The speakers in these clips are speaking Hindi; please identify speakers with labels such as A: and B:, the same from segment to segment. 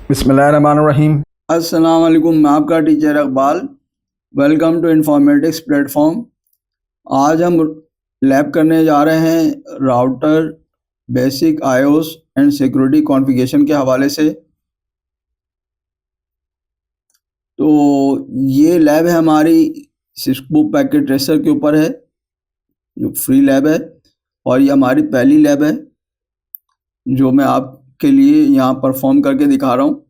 A: बिस्मिल्लाहिर्रहमानिर्रहीम।
B: अस्सलाम वालेकुम, मैं आपका teacher Iqbal. Welcome to informatics platform. आज हम लैब करने जा रहे हैं router basic IOS and security configuration के हवाले से। तो ये लैब है हमारी सिस्को पैकेट ट्रेसर के ऊपर है, जो फ्री लैब है, और ये हमारी पहली लैब है जो मैं आपके लिए यहाँ परफॉर्म करके दिखा रहा हूँ।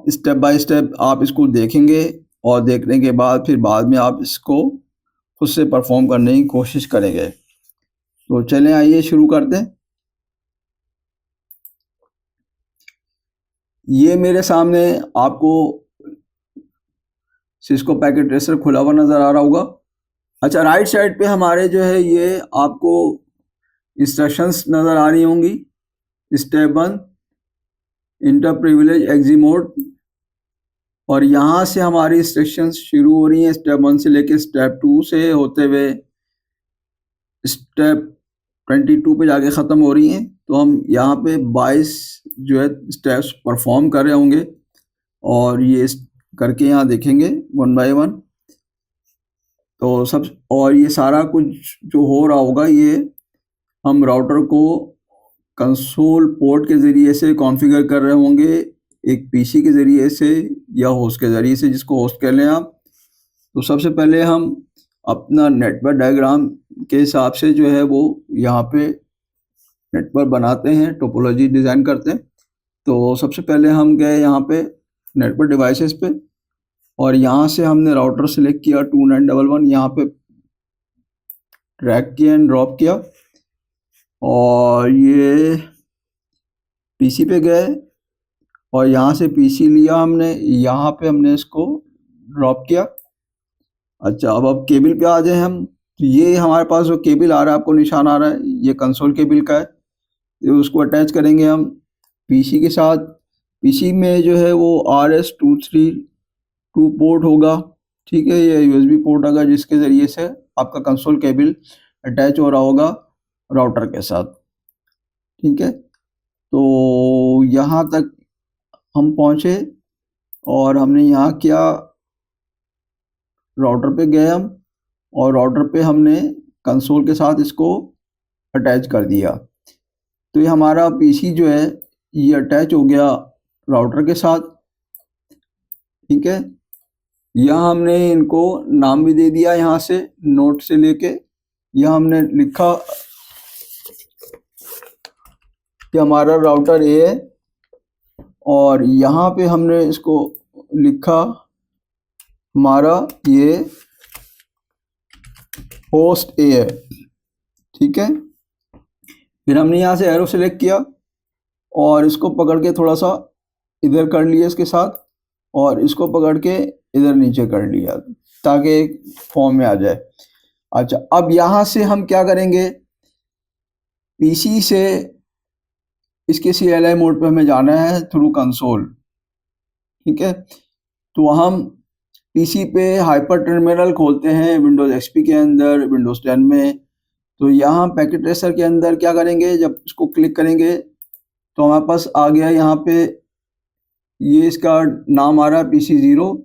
B: स्टेप बाय स्टेप आप इसको देखेंगे और देखने के बाद फिर बाद में आप इसको खुद से परफॉर्म करने की कोशिश करेंगे। तो चलें, आइए शुरू करते हैं। ये मेरे सामने आपको सिस्को पैकेट ट्रेसर खुला हुआ नज़र आ रहा होगा। अच्छा, राइट साइड पे हमारे जो है ये आपको इंस्ट्रक्शंस नज़र आ रही होंगी। Step 1 inter privilege exec mode, और यहाँ से हमारी इंस्ट्रक्शंस शुरू हो रही हैं स्टेप 1 से लेके स्टेप 2 से होते हुए स्टेप 22 पे जाके ख़त्म हो रही हैं। तो हम यहाँ पे 22 जो है स्टेप्स परफॉर्म कर रहे होंगे और ये करके यहाँ देखेंगे 1 बाय 1। तो सब और ये सारा कुछ जो हो रहा होगा ये हम राउटर को कंसोल पोर्ट के ज़रिए से कॉन्फ़िगर कर रहे होंगे, एक पीसी के ज़रिए से या होस्ट के ज़रिए से, जिसको होस्ट कर लें आप। तो सबसे पहले हम अपना नेटवर्क डायग्राम के हिसाब से जो है वो यहाँ पे नेटवर्क बनाते हैं, टोपोलॉजी डिज़ाइन करते हैं। तो सबसे पहले हम गए यहाँ पे नेटवर्क डिवाइसेस पे, और यहाँ से हमने राउटर सेलेक्ट किया 2911, यहाँ पे ड्रैग किया एंड ड्रॉप किया, और ये पीसी पे गए और यहाँ से पीसी लिया हमने, यहाँ पे हमने इसको ड्रॉप किया। अच्छा, अब केबल पे आ जाए हम। तो ये हमारे पास जो केबल आ रहा है, आपको निशान आ रहा है, ये कंसोल केबल का है। तो उसको अटैच करेंगे हम पीसी के साथ। पीसी में जो है वो RS-232 पोर्ट होगा, ठीक है। ये USB पोर्ट होगा जिसके ज़रिए से आपका कंसोल केबल अटैच हो रहा होगा राउटर के साथ, ठीक है। तो यहाँ तक हम पहुँचे और हमने यहाँ किया, राउटर पे गए हम और राउटर पे हमने कंसोल के साथ इसको अटैच कर दिया। तो ये हमारा पीसी जो है ये अटैच हो गया राउटर के साथ, ठीक है। यहाँ हमने इनको नाम भी दे दिया, यहाँ से नोट से लेके यहाँ हमने लिखा कि हमारा राउटर ए है, और यहाँ पे हमने इसको लिखा हमारा ये होस्ट ए है, ठीक है। फिर हमने यहाँ से एरो सेलेक्ट किया और इसको पकड़ के थोड़ा सा इधर कर लिया इसके साथ, और इसको पकड़ के इधर नीचे कर लिया ताकि एक फॉर्म में आ जाए। अच्छा, अब यहाँ से हम क्या करेंगे, पीसी से इसके CLI मोड पे हमें जाना है थ्रू कंसोल, ठीक है। तो हम पीसी पे हाइपर टर्मिनल खोलते हैं विंडोज़ XP के अंदर, विंडोज़ 10 में। तो यहाँ पैकेट ट्रेसर के अंदर क्या करेंगे, जब इसको क्लिक करेंगे तो हमारे पास आ गया यहाँ पे ये इसका नाम आ रहा है PC0।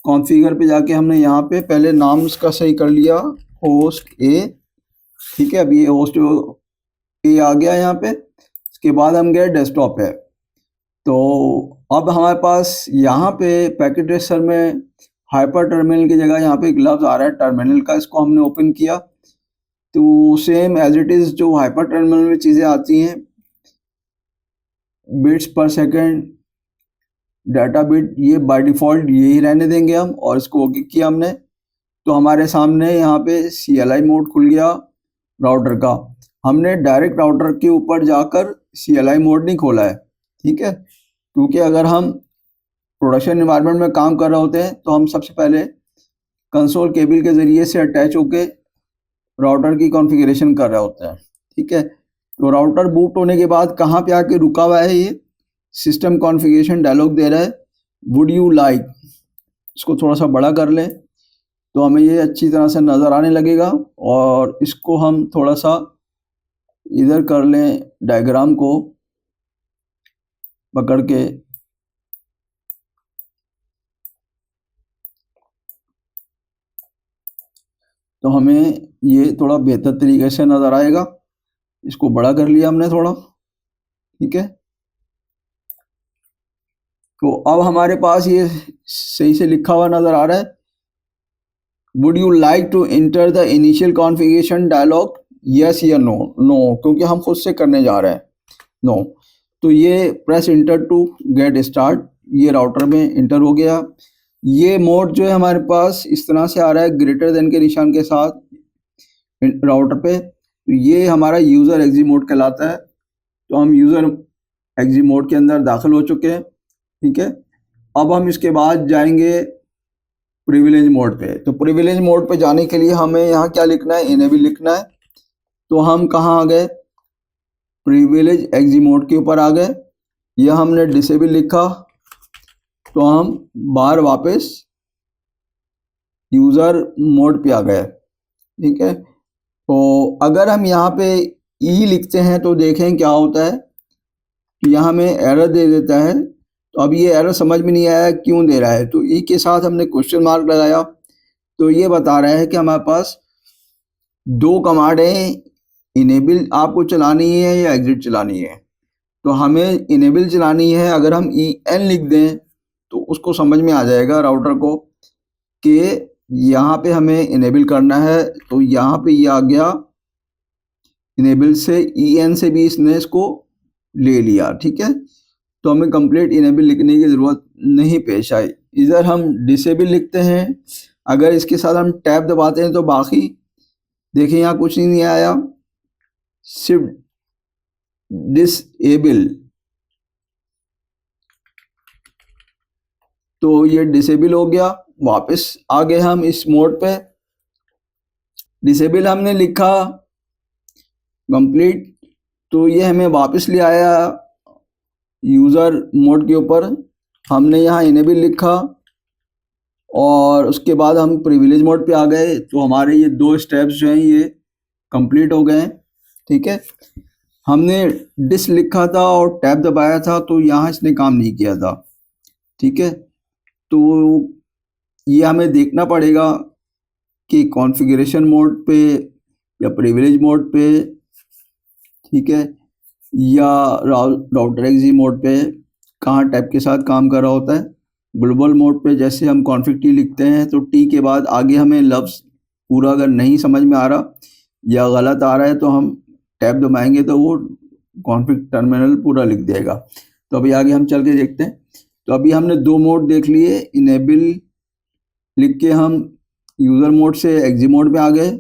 B: कॉन्फ़िगर पे जाके हमने यहाँ पे पहले नाम इसका सही कर लिया, होस्ट ए, ठीक है। अभी ये होस्ट ए आ गया यहाँ पे। इसके बाद हम गए डेस्कटॉप पे। तो अब हमारे पास यहाँ पे पैकेट ट्रेसर में हाइपर टर्मिनल की जगह यहाँ पे एक लफ्ज़ आ रहा है टर्मिनल का, इसको हमने ओपन किया। तो सेम एज इट इज़ जो हाइपर टर्मिनल में चीज़ें आती हैं, बिट्स पर सेकेंड, डाटा बिट, ये बाय डिफ़ॉल्ट यही रहने देंगे हम, और इसको ओके किया हमने। तो हमारे सामने यहाँ पे CLI मोड खुल गया राउटर का। हमने डायरेक्ट राउटर के ऊपर जाकर CLI मोड नहीं खोला है, ठीक है। क्योंकि अगर हम प्रोडक्शन इन्वायरमेंट में काम कर रहे होते हैं तो हम सबसे पहले कंसोल केबल के ज़रिए से अटैच होके राउटर की कॉन्फ़िगरेशन कर रहे होते हैं, ठीक है। तो राउटर बूट होने के बाद कहाँ पे आके रुका हुआ है, ये सिस्टम कॉन्फ़िगरेशन डायलॉग दे रहा है, वुड यू लाइक। इसको थोड़ा सा बड़ा कर लें तो हमें ये अच्छी तरह से नज़र आने लगेगा, और इसको हम थोड़ा सा इधर कर लें, डायग्राम को पकड़ के तो हमें ये थोड़ा बेहतर तरीके से नज़र आएगा। इसको बड़ा कर लिया हमने थोड़ा, ठीक है। तो अब हमारे पास ये सही से लिखा हुआ नज़र आ रहा है। Would you like to enter the initial configuration dialogue, yes या नो। नो, क्योंकि हम खुद से करने जा रहे हैं, नो। तो ये press enter to get start, ये राउटर में इंटर हो गया। ये मोड जो है हमारे पास इस तरह से आ रहा है, ग्रेटर देन के निशान के साथ राउटर पे। तो ये हमारा यूज़र एग्जी मोड कहलाता है। तो हम यूज़र एग्जी मोड के अंदर दाखिल हो चुके हैं, ठीक है। अब हम इसके बाद जाएंगे प्रिविलेज मोड पे। तो प्रिविलेज मोड पे जाने के लिए हमें यहाँ क्या लिखना है, इनेबल लिखना है। तो हम कहाँ आ गए, प्रिविलेज एग्जी मोड के ऊपर आ गए। यह हमने डिसेबल लिखा, तो हम बाहर वापस यूज़र मोड पे आ गए, ठीक है। तो अगर हम यहाँ पे ई लिखते हैं तो देखें क्या होता है, तो यहाँ में एरर दे देता है। तो अब ये एरर समझ में नहीं आया क्यों दे रहा है। तो ई के साथ हमने क्वेश्चन मार्क लगाया, तो ये बता रहा है कि हमारे पास दो कमांड हैं, इनेबल आपको चलानी है या एग्जिट चलानी है। तो हमें इनेबल चलानी है। अगर हम ई एन लिख दें तो उसको समझ में आ जाएगा राउटर को कि यहाँ पे हमें इनेबल करना है। तो यहाँ पे ये आ गया इनेबल से, ई एन से भी इसने इसको ले लिया, ठीक है। तो हमें कंप्लीट इनेबल लिखने की ज़रूरत नहीं पेश आई। इधर हम डिसेबल लिखते हैं। अगर इसके साथ हम टैब दबाते हैं तो बाकी देखिए यहाँ कुछ नहीं आया, सिर्फ डिसेबल। तो ये डिसेबल हो गया। वापस आ गए हम इस मोड पे, डिसेबल हमने लिखा कंप्लीट, तो ये हमें वापस ले आया यूज़र मोड के ऊपर। हमने यहाँ इनेबल लिखा और उसके बाद हम प्रिविलेज मोड पे आ गए। तो हमारे ये दो स्टेप्स जो हैं ये कंप्लीट हो गए हैं, ठीक है। हमने डिस लिखा था और टैब दबाया था, तो यहाँ इसने काम नहीं किया था, ठीक है। तो ये हमें देखना पड़ेगा कि कॉन्फ़िगरेशन मोड पे या प्रिविलेज मोड पे, ठीक है, या राउटर एग्जी मोड पे कहाँ टैब के साथ काम कर रहा होता है। ग्लोबल मोड पे जैसे हम कॉन्फ़िग टी लिखते हैं तो टी के बाद आगे हमें लफ्ज़ पूरा अगर नहीं समझ में आ रहा या गलत आ रहा है तो हम टैब दबाएंगे तो वो कॉन्फ़िग टर्मिनल पूरा लिख देगा। तो अभी आगे हम चल के देखते हैं। तो अभी हमने दो मोड देख लिए, इनेबल लिख के हम यूज़र मोड से एग्जी मोड पे आ गए,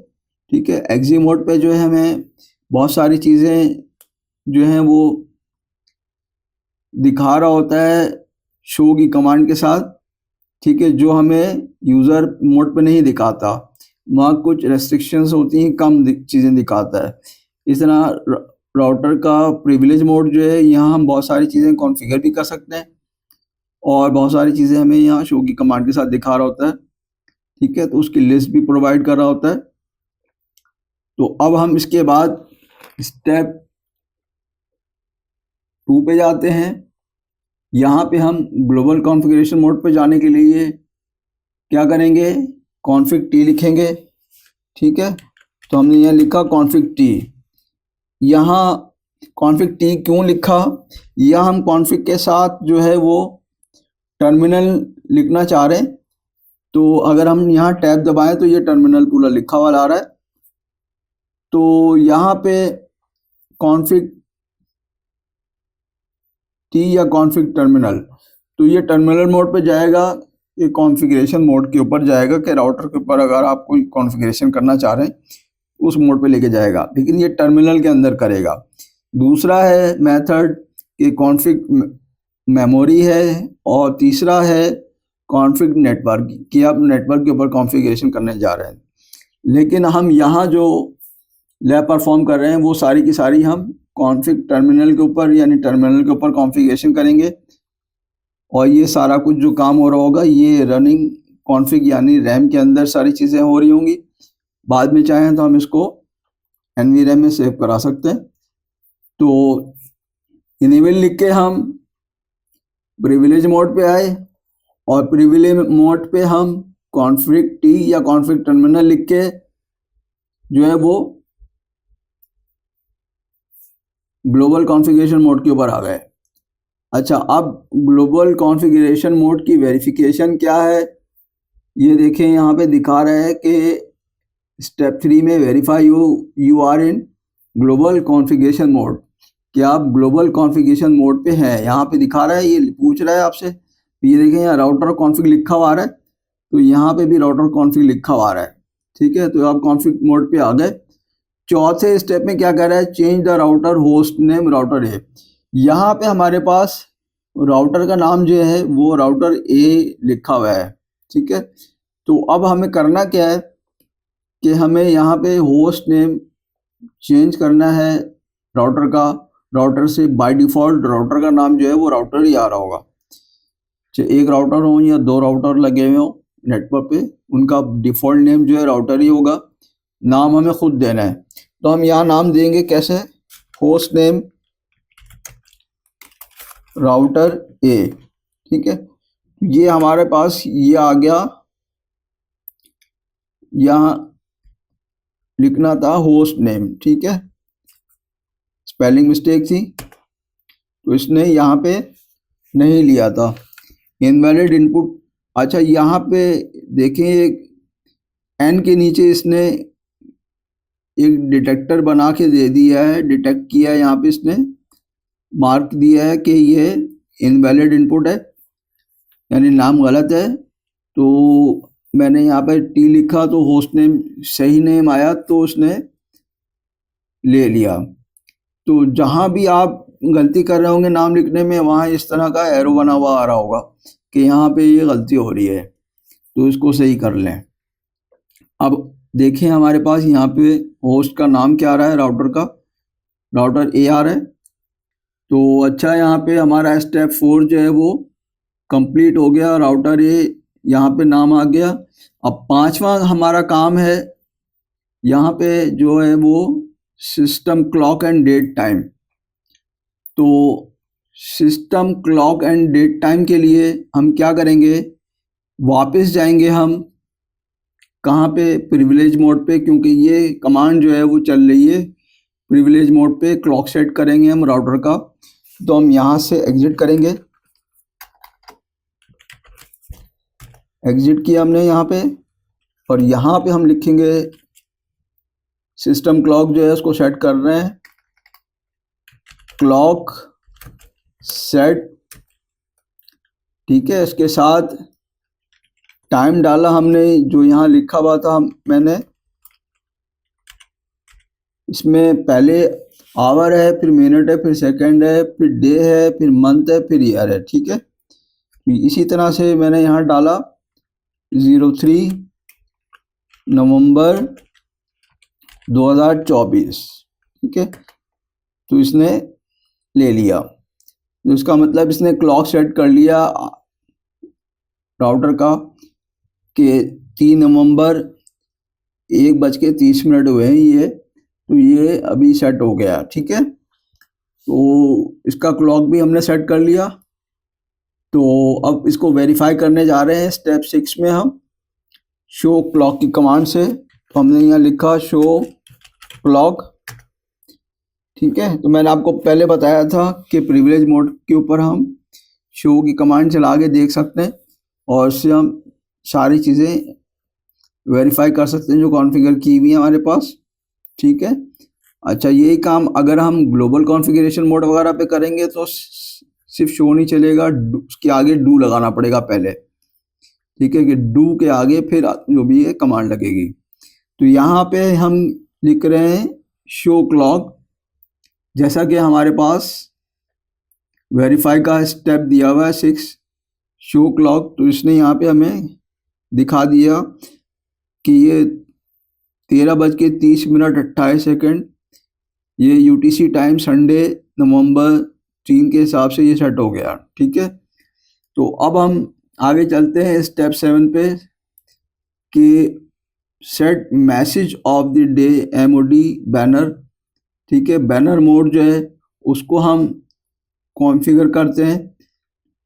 B: ठीक है। एग्जी मोड पे जो है हमें बहुत सारी चीज़ें जो हैं वो दिखा रहा होता है शो की कमांड के साथ, ठीक है, जो हमें यूज़र मोड पे नहीं दिखाता। वहाँ कुछ रेस्ट्रिक्शंस होती हैं, कम चीज़ें दिखाता है। इस तरह राउटर का प्रिविलेज मोड जो है, यहाँ हम बहुत सारी चीज़ें कॉन्फ़िगर भी कर सकते हैं और बहुत सारी चीज़ें हमें यहाँ शो की कमांड के साथ दिखा रहा होता है, ठीक है। तो उसकी लिस्ट भी प्रोवाइड कर रहा होता है। तो अब हम इसके बाद स्टेप 2 पे जाते हैं। यहाँ पे हम ग्लोबल कॉन्फ़िगरेशन मोड पे जाने के लिए क्या करेंगे, कॉन्फ़िग टी लिखेंगे, ठीक है। तो हमने यहाँ लिखा कॉन्फ़िग टी। यहाँ कॉन्फ़िग टी क्यों लिखा, या हम कॉन्फ़िग के साथ जो है वो टर्मिनल लिखना चाह रहे हैं। तो अगर हम यहाँ टैब दबाएं तो ये टर्मिनल पूरा लिखा हुआ आ रहा है। तो यहाँ पे कॉन्फ़िग टी या कॉन्फ़िग टर्मिनल, तो ये टर्मिनल मोड पे जाएगा, ये कॉन्फ़िगरेशन मोड के ऊपर जाएगा कि राउटर के ऊपर अगर आप कोई कॉन्फ़िगरेशन करना चाह रहे हैं उस मोड पे लेके जाएगा, लेकिन ये टर्मिनल के अंदर करेगा। दूसरा है मेथड कि कॉन्फ़िग मेमोरी है, और तीसरा है कॉन्फ़िग नेटवर्क कि आप नेटवर्क के ऊपर कॉन्फ़िगरेशन करने जा रहे हैं। लेकिन हम यहाँ जो लैब परफॉर्म कर रहे हैं वो सारी की सारी हम कॉन्फ़िग टर्मिनल के ऊपर यानी टर्मिनल के ऊपर कॉन्फ़िगरेशन करेंगे। और ये सारा कुछ जो काम हो रहा होगा ये रनिंग कॉन्फ़िग यानी रैम के अंदर सारी चीज़ें हो रही होंगी। बाद में चाहें तो हम इसको एनवीरैम में सेव करा सकते हैं। तो इनेबल लिख के हम प्रिविलेज मोड पे आए और प्रिविलेज मोड पे हम कॉन्फ़िग टी या कॉन्फ़िग टर्मिनल लिख के जो है वो ग्लोबल कॉन्फ़िगरेशन मोड के ऊपर आ गए। अच्छा, अब ग्लोबल कॉन्फ़िगरेशन मोड की वेरिफिकेशन क्या है, ये देखें यहाँ पे दिखा रहा है कि स्टेप 3 में verify you are in global configuration mode, कि आप ग्लोबल कॉन्फ़िगरेशन मोड पे हैं। यहाँ पे दिखा रहा है, ये पूछ रहा है आपसे। ये देखें यहाँ राउटर कॉन्फ़िग लिखा हुआ आ रहा है, तो यहाँ पे भी राउटर कॉन्फ़िग लिखा हुआ आ रहा है। ठीक है, तो आप कॉन्फ़िग मोड पे आ गए। चौथे स्टेप में क्या कर रहा है, change the router host name router A. यहाँ पे हमारे पास राउटर का नाम जो है वो राउटर ए लिखा हुआ है। ठीक है, तो अब हमें करना क्या है कि हमें यहाँ पे होस्ट नेम चेंज करना है राउटर का। राउटर से बाय डिफ़ॉल्ट राउटर का नाम जो है वो राउटर ही आ रहा होगा, चाहे एक राउटर हो या दो राउटर लगे हुए हो नेटवर्क पे, उनका डिफ़ॉल्ट नेम जो है राउटर ही होगा। नाम हमें खुद देना है, तो हम यहाँ नाम देंगे कैसे, होस्ट नेम राउटर ए। ठीक है, ये हमारे पास ये आ गया, यहाँ लिखना था होस्ट नेम। ठीक है, स्पेलिंग मिस्टेक थी तो इसने यहाँ पे नहीं लिया था, इनवैलिड इनपुट। अच्छा, यहाँ पे देखें एन के नीचे इसने एक डिटेक्टर बना के दे दिया है, डिटेक्ट किया है, यहाँ पे इसने मार्क दिया है कि ये इनवैलिड इनपुट है, यानी नाम गलत है। तो मैंने यहाँ पे टी लिखा तो होस्ट नेम सही नेम आया, तो उसने ले लिया। तो जहाँ भी आप गलती कर रहे होंगे नाम लिखने में, वहाँ इस तरह का एरो बना हुआ आ रहा होगा कि यहाँ पे ये गलती हो रही है, तो इसको सही कर लें। अब देखें हमारे पास यहाँ पे होस्ट का नाम क्या आ रहा है, राउटर का राउटर ए आ रहा है। तो अच्छा, यहाँ पे हमारा स्टेप 4 जो है वो कंप्लीट हो गया, राउटर ए यहाँ पे नाम आ गया। अब पांचवा हमारा काम है यहाँ पे जो है वो system clock and date time. तो system clock and date time के लिए हम क्या करेंगे, वापस जाएंगे हम कहाँ पे, प्रिविलेज मोड पे, क्योंकि ये कमांड जो है वो चल रही है प्रिविलेज मोड पे। क्लॉक सेट करेंगे हम राउटर का, तो हम यहाँ से एग्जिट करेंगे। एग्जिट किया हमने यहाँ पे, और यहाँ पे हम लिखेंगे सिस्टम क्लॉक जो है उसको सेट कर रहे हैं, क्लॉक सेट। ठीक है, इसके साथ टाइम डाला हमने जो यहाँ लिखा हुआ था, मैंने इसमें पहले आवर है, फिर मिनट है, फिर सेकंड है, फिर डे है, फिर मंथ है, फिर ईयर है। ठीक है, इसी तरह से मैंने यहाँ डाला 03 नवंबर 2024। ठीक है, तो इसने ले लिया, तो इसका मतलब इसने क्लॉक सेट कर लिया राउटर का कि 3 नवंबर 1:30 हुए हैं ये, तो ये अभी सेट हो गया। ठीक है, तो इसका क्लॉक भी हमने सेट कर लिया। तो अब इसको वेरीफाई करने जा रहे हैं स्टेप 6 में हम शो क्लॉक की कमांड से। तो हमने यहाँ लिखा शो क्लॉक। ठीक है, तो मैंने आपको पहले बताया था कि प्रिविलेज मोड के ऊपर हम शो की कमांड चला के देख सकते हैं, और इससे हम सारी चीज़ें वेरीफाई कर सकते हैं जो कॉन्फ़िगर की हुई है हमारे पास। ठीक है, अच्छा, यही काम अगर हम ग्लोबल कॉन्फ़िगरेशन मोड वगैरह पे करेंगे तो सिर्फ शो नहीं चलेगा, उसके आगे डू लगाना पड़ेगा पहले। ठीक है, कि डू के आगे फिर जो भी है कमांड लगेगी। तो यहाँ पे हम लिख रहे हैं शो क्लॉक, जैसा कि हमारे पास वेरीफाई का स्टेप दिया हुआ है 6 शो क्लॉक, तो इसने यहाँ पे हमें दिखा दिया कि ये 13:30 ये यूटीसी टाइम संडे नवंबर 3 के हिसाब से ये सेट हो गया। ठीक है, तो अब हम आगे चलते हैं स्टेप 7 पे कि set message of the day MOD banner. ठीक है, बैनर मोड जो है उसको हम कॉन्फ़िगर करते हैं,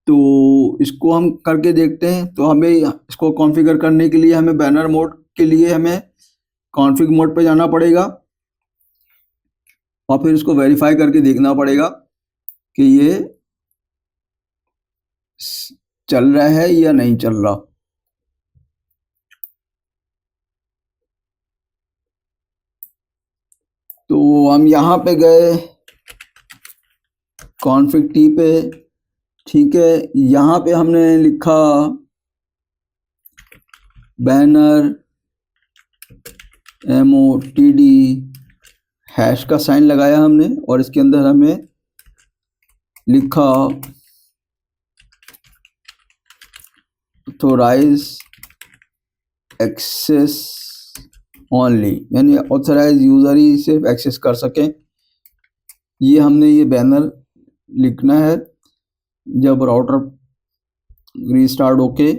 B: तो इसको हम करके देखते हैं। तो हमें इसको कॉन्फ़िगर करने के लिए हमें बैनर मोड के लिए हमें कॉन्फ़िग मोड पे जाना पड़ेगा और फिर इसको वेरीफाई करके देखना पड़ेगा कि ये चल रहा है या नहीं चल रहा। तो हम यहाँ पे गए कॉन्फ़िग टी पे, ठीक है। यहाँ पे हमने लिखा बैनर MOTD हैश का साइन लगाया हमने और इसके अंदर हमें लिखा ऑथोराइज एक्सेस ओनली, यानी ऑथराइज यूज़र ही सिर्फ एक्सेस कर सकें। ये हमने ये बैनर लिखना है जब राउटर रीस्टार्ट होके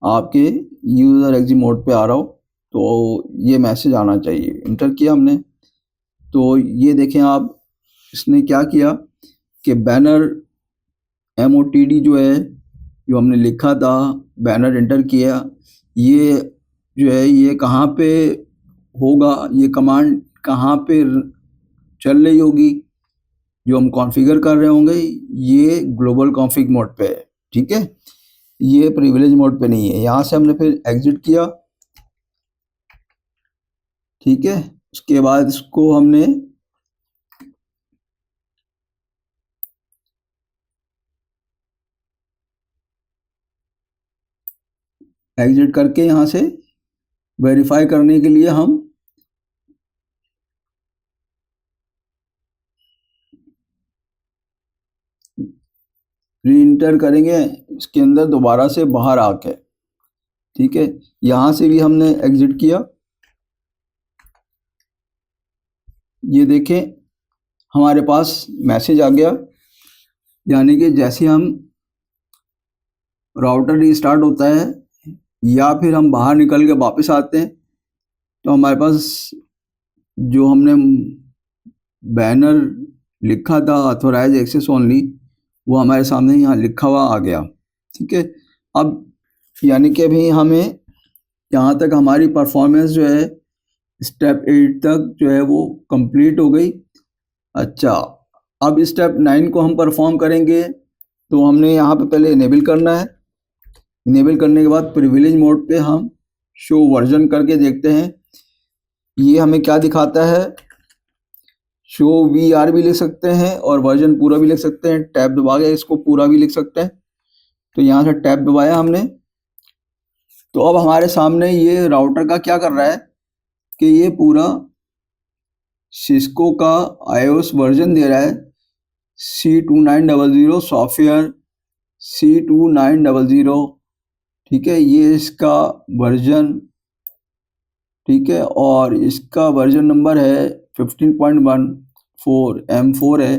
B: आपके यूज़र एग्जिट मोड पे आ रहा हो तो ये मैसेज आना चाहिए। इंटर किया हमने तो ये देखें आप, इसने क्या किया कि बैनर MOTD जो है, जो हमने लिखा था, बैनर इंटर किया, ये जो है ये कहाँ पे होगा, ये कमांड कहाँ पे चल रही होगी, जो हम कॉन्फ़िगर कर रहे होंगे, ये ग्लोबल कॉन्फ़िग मोड पे है, ठीक है। ये प्रिविलेज मोड पे नहीं है। यहाँ से हमने फिर एग्जिट किया, ठीक है। उसके बाद इसको हमने एग्जिट करके यहाँ से वेरीफाई करने के लिए हम री इंटर करेंगे इसके अंदर दोबारा से बाहर आके, ठीक है। यहाँ से भी हमने एग्जिट किया, ये देखें हमारे पास मैसेज आ गया, यानी कि जैसे हम राउटर रीस्टार्ट होता है या फिर हम बाहर निकल के वापस आते हैं तो हमारे पास जो हमने बैनर लिखा था ऑथोराइज एक्सेस ओनली, वो हमारे सामने यहाँ लिखा हुआ आ गया, ठीक है। अब यानी कि अभी हमें यहाँ तक हमारी परफॉर्मेंस जो है स्टेप 8 तक जो है वो कंप्लीट हो गई। अच्छा, अब स्टेप 9 को हम परफॉर्म करेंगे तो हमने यहाँ पे पहले इनेबल करना है। इनेबल करने के बाद प्रिविलेज मोड पे हम शो वर्जन करके देखते हैं ये हमें क्या दिखाता है। शो VR भी लिख सकते हैं और वर्जन पूरा भी लिख सकते हैं। टैब दबा के इसको पूरा भी लिख सकते हैं। तो यहाँ से टैब दबाया हमने, तो अब हमारे सामने ये राउटर का क्या कर रहा है कि ये पूरा सिस्को का iOS वर्जन दे रहा है C2900 सॉफ्टवेयर C2900, ठीक है। ये इसका वर्जन, ठीक है, और इसका वर्जन नंबर है 15.14 M4 है।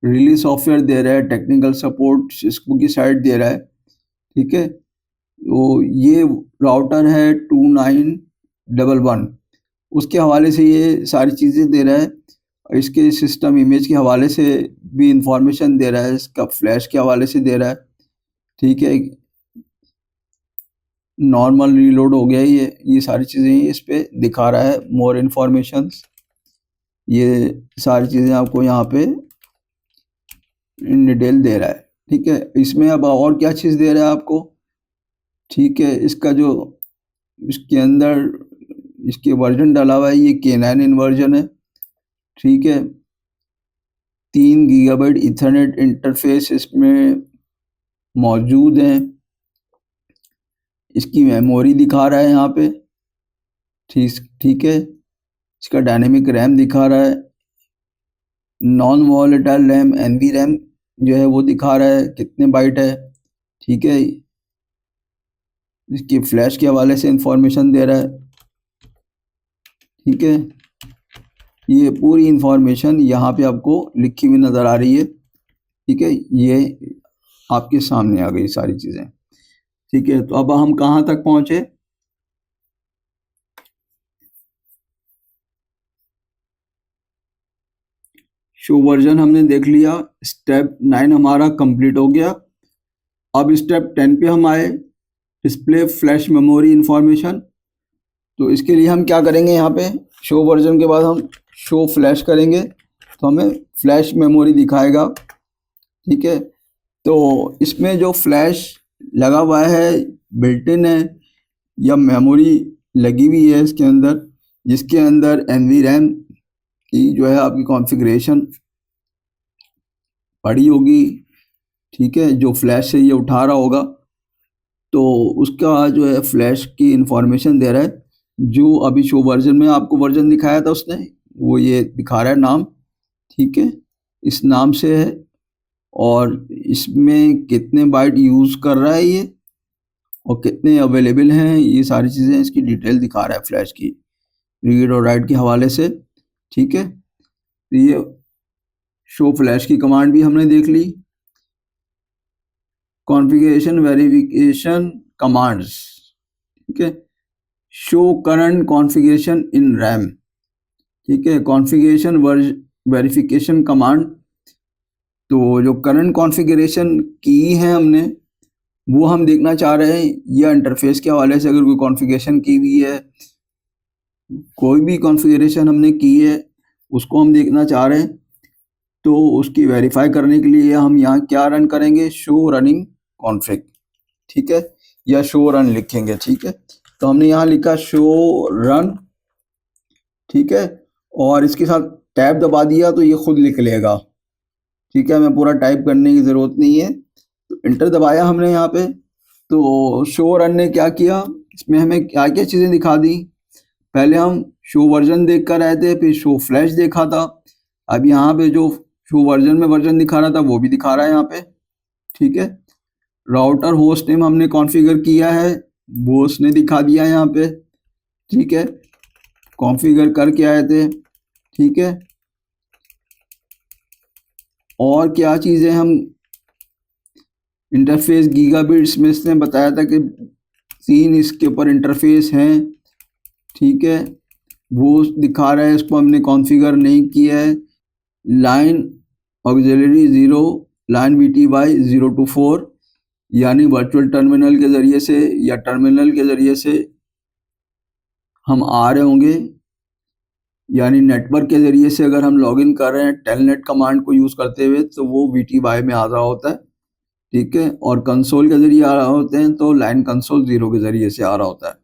B: रिलीज सॉफ्टवेयर दे रहा है, टेक्निकल सपोर्ट सिस्को की साइड दे रहा है, ठीक है। तो ये राउटर है 2911, उसके हवाले से ये सारी चीज़ें दे रहा है। इसके सिस्टम इमेज के हवाले से भी इंफॉर्मेशन दे रहा है, इसका फ्लैश के हवाले से दे रहा है, ठीक है। नॉर्मल रीलोड हो गया ये सारी चीज़ें इस पे दिखा रहा है। मोर इन्फॉर्मेशंस, ये सारी चीज़ें आपको यहाँ पे इन डिटेल दे रहा है, ठीक है। इसमें अब और क्या चीज़ दे रहा है आपको, ठीक है। इसका जो इसके अंदर इसके वर्जन डाला हुआ है ये K9 इन्वर्जन है, ठीक है। 3 गीगाबाइट ईथरनेट इंटरफेस इसमें मौजूद हैं। इसकी मेमोरी दिखा रहा है यहाँ पे, ठीक है। इसका डायनेमिक रैम दिखा रहा है, non volatile RAM NV RAM जो है वो दिखा रहा है कितने बाइट है, ठीक है। इसकी फ्लैश के हवाले से इंफॉर्मेशन दे रहा है, ठीक है। ये पूरी इंफॉर्मेशन यहाँ पे आपको लिखी हुई नज़र आ रही है, ठीक है। ये आपके सामने आ गई सारी चीज़ें, ठीक है। तो अब हम कहाँ तक पहुँचे, शो वर्जन हमने देख लिया। स्टेप 9 हमारा कंप्लीट हो गया। अब स्टेप 10 पे हम आए, डिस्प्ले फ्लैश मेमोरी इंफॉर्मेशन। तो इसके लिए हम क्या करेंगे, यहाँ पे शो वर्जन के बाद हम शो फ्लैश करेंगे तो हमें फ्लैश मेमोरी दिखाएगा। ठीक है, तो इसमें जो फ्लैश लगा हुआ है बिल्ट इन है या मेमोरी लगी हुई है इसके अंदर, जिसके अंदर NVRAM की जो है आपकी कॉन्फ़िगरेशन पड़ी होगी। ठीक है, जो फ्लैश से ये उठा रहा होगा तो उसका जो है फ्लैश की इंफॉर्मेशन दे रहा है। जो अभी शो वर्जन में आपको वर्जन दिखाया था उसने, वो ये दिखा रहा है नाम। ठीक है, इस नाम से है और इसमें कितने बाइट यूज़ कर रहा है ये और कितने अवेलेबल हैं, ये सारी चीज़ें इसकी डिटेल दिखा रहा है फ्लैश की, रीड और राइट के हवाले से। ठीक है, तो ये शो फ्लैश की कमांड भी हमने देख ली। कॉन्फ़िगरेशन वेरिफिकेशन कमांड्स, ठीक है, शो करंट कॉन्फ़िगरेशन इन रैम। ठीक है, कॉन्फ़िगरेशन वेरिफिकेशन कमांड, तो जो करंट कॉन्फ़िगरेशन की है हमने वो हम देखना चाह रहे हैं, या इंटरफेस के हवाले से अगर कोई कॉन्फ़िगरेशन की हुई है, कोई भी कॉन्फ़िगरेशन हमने की है उसको हम देखना चाह रहे हैं, तो उसकी वेरीफाई करने के लिए हम यहाँ क्या रन करेंगे, शो रनिंग कॉन्फ़िग। ठीक है, या शो रन लिखेंगे। ठीक है, तो हमने यहाँ लिखा शो रन। ठीक है, और इसके साथ टैब दबा दिया तो ये खुद लिख लेगा। ठीक है, हमें पूरा टाइप करने की ज़रूरत नहीं है। तो इंटर दबाया हमने यहाँ पे, तो शो रन ने क्या किया, इसमें हमें क्या क्या चीज़ें दिखा दी। पहले हम शो वर्जन देख कर आए थे, फिर शो फ्लैश देखा था। अब यहाँ पे जो शो वर्जन में वर्जन दिखा रहा था वो भी दिखा रहा है यहाँ पे। ठीक है, राउटर होस्ट नेम हमने कॉन्फ़िगर किया है वो उसने दिखा दिया यहाँ पे। ठीक है, कॉन्फ़िगर करके आए थे। ठीक है, और क्या चीज़ें हम इंटरफेस गीगाबिट्स में इसने बताया था कि 3 इसके ऊपर इंटरफेस हैं। ठीक है, वो दिखा रहा है, इसको हमने कॉन्फ़िगर नहीं किया है। Line auxiliary 0, line VTY 0 to 4, यानी वर्चुअल टर्मिनल के ज़रिए से या टर्मिनल के ज़रिए से हम आ रहे होंगे, यानी नेटवर्क के ज़रिए से अगर हम लॉगिन कर रहे हैं टेलनेट कमांड को यूज़ करते हुए तो वो VTY में आ रहा होता है। ठीक है, और कंसोल के ज़रिए आ रहा होते हैं तो लाइन कंसोल 0 के ज़रिए से आ रहा होता है।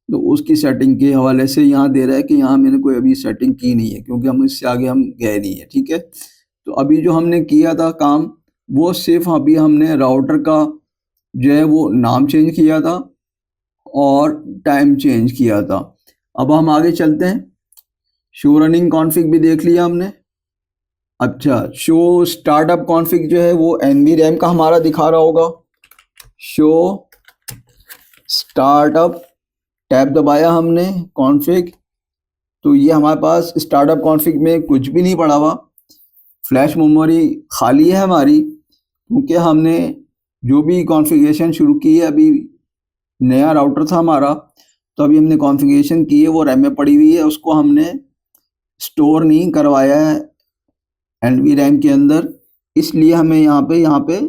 B: तो उसकी सेटिंग के हवाले से यहाँ दे रहा है कि यहाँ मैंने कोई अभी सेटिंग की नहीं है, क्योंकि हम इससे आगे हम गए नहीं है। ठीक है, तो अभी जो हमने किया था काम वो सिर्फ अभी हमने राउटर का जो है वो नाम चेंज किया था और टाइम चेंज किया था। अब हम आगे चलते हैं। शो रनिंग कॉन्फ़िग भी देख लिया हमने। अच्छा, शो स्टार्टअप कॉन्फ़िग जो है वो NVRAM का हमारा दिखा रहा होगा। शो स्टार्टअप, टैब दबाया हमने कॉन्फ़िग, तो ये हमारे पास स्टार्टअप कॉन्फ़िग में कुछ भी नहीं पड़ा हुआ, फ्लैश मेमोरी खाली है हमारी, क्योंकि हमने जो भी कॉन्फ़िगरेशन शुरू की है, अभी नया राउटर था हमारा, तो अभी हमने कॉन्फ़िगरेशन की है वो रैम में पड़ी हुई है, उसको हमने स्टोर नहीं करवाया है NVRAM के अंदर, इसलिए हमें यहाँ पे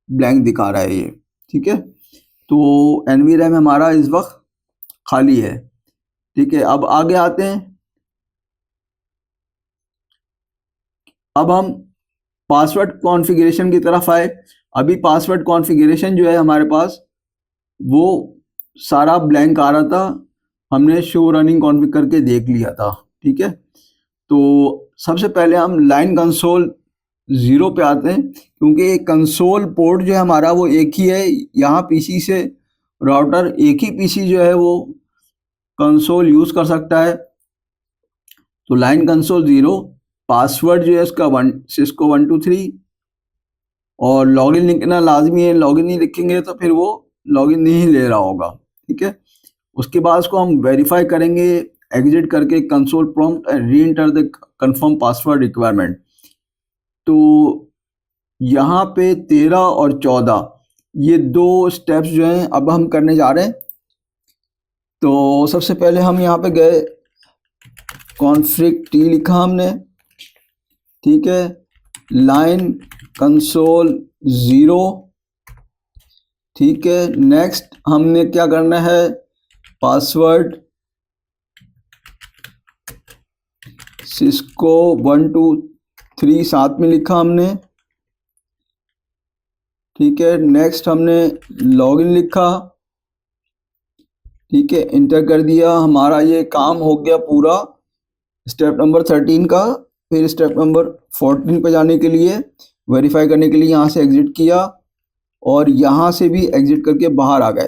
B: ब्लैंक दिखा रहा है ये। ठीक है, तो NVRAM हमारा इस वक्त खाली है। ठीक है, अब आगे आते हैं। अब हम पासवर्ड कॉन्फ़िगरेशन की तरफ आए। अभी पासवर्ड कॉन्फ़िगरेशन जो है हमारे पास वो सारा ब्लैंक आ रहा था, हमने शो रनिंग कॉन्फ़िग करके देख लिया था। ठीक है, तो सबसे पहले हम लाइन कंसोल 0 पे आते हैं, क्योंकि कंसोल पोर्ट जो है हमारा वो एक ही है। यहाँ PC से राउटर एक ही PC जो है वो कंसोल यूज़ कर सकता है। तो लाइन कंसोल 0, पासवर्ड जो है उसका सिस्को 123, और लॉगिन लिखना लाजमी है। लॉगिन नहीं लिखेंगे तो फिर वो लॉगिन नहीं ले रहा होगा। ठीक है, उसके बाद उसको हम वेरीफाई करेंगे एग्जिट करके console prompt and re enter the confirm password requirement. तो यहाँ पे 13 और 14 ये 2 स्टेप्स जो हैं अब हम करने जा रहे हैं। तो सबसे पहले हम यहाँ पे गए, कॉन्फ़िग T लिखा हमने। ठीक है, लाइन कंसोल 0। ठीक है, नेक्स्ट हमने क्या करना है, पासवर्ड सिस्को 123 साथ में लिखा हमने, ठीक है। नेक्स्ट हमने लॉगिन लिखा, ठीक है, इंटर कर दिया। हमारा ये काम हो गया पूरा स्टेप नंबर 13 का। फिर स्टेप नंबर 14 पे जाने के लिए, वेरीफाई करने के लिए यहाँ से एग्जिट किया और यहाँ से भी एग्जिट करके बाहर आ गए,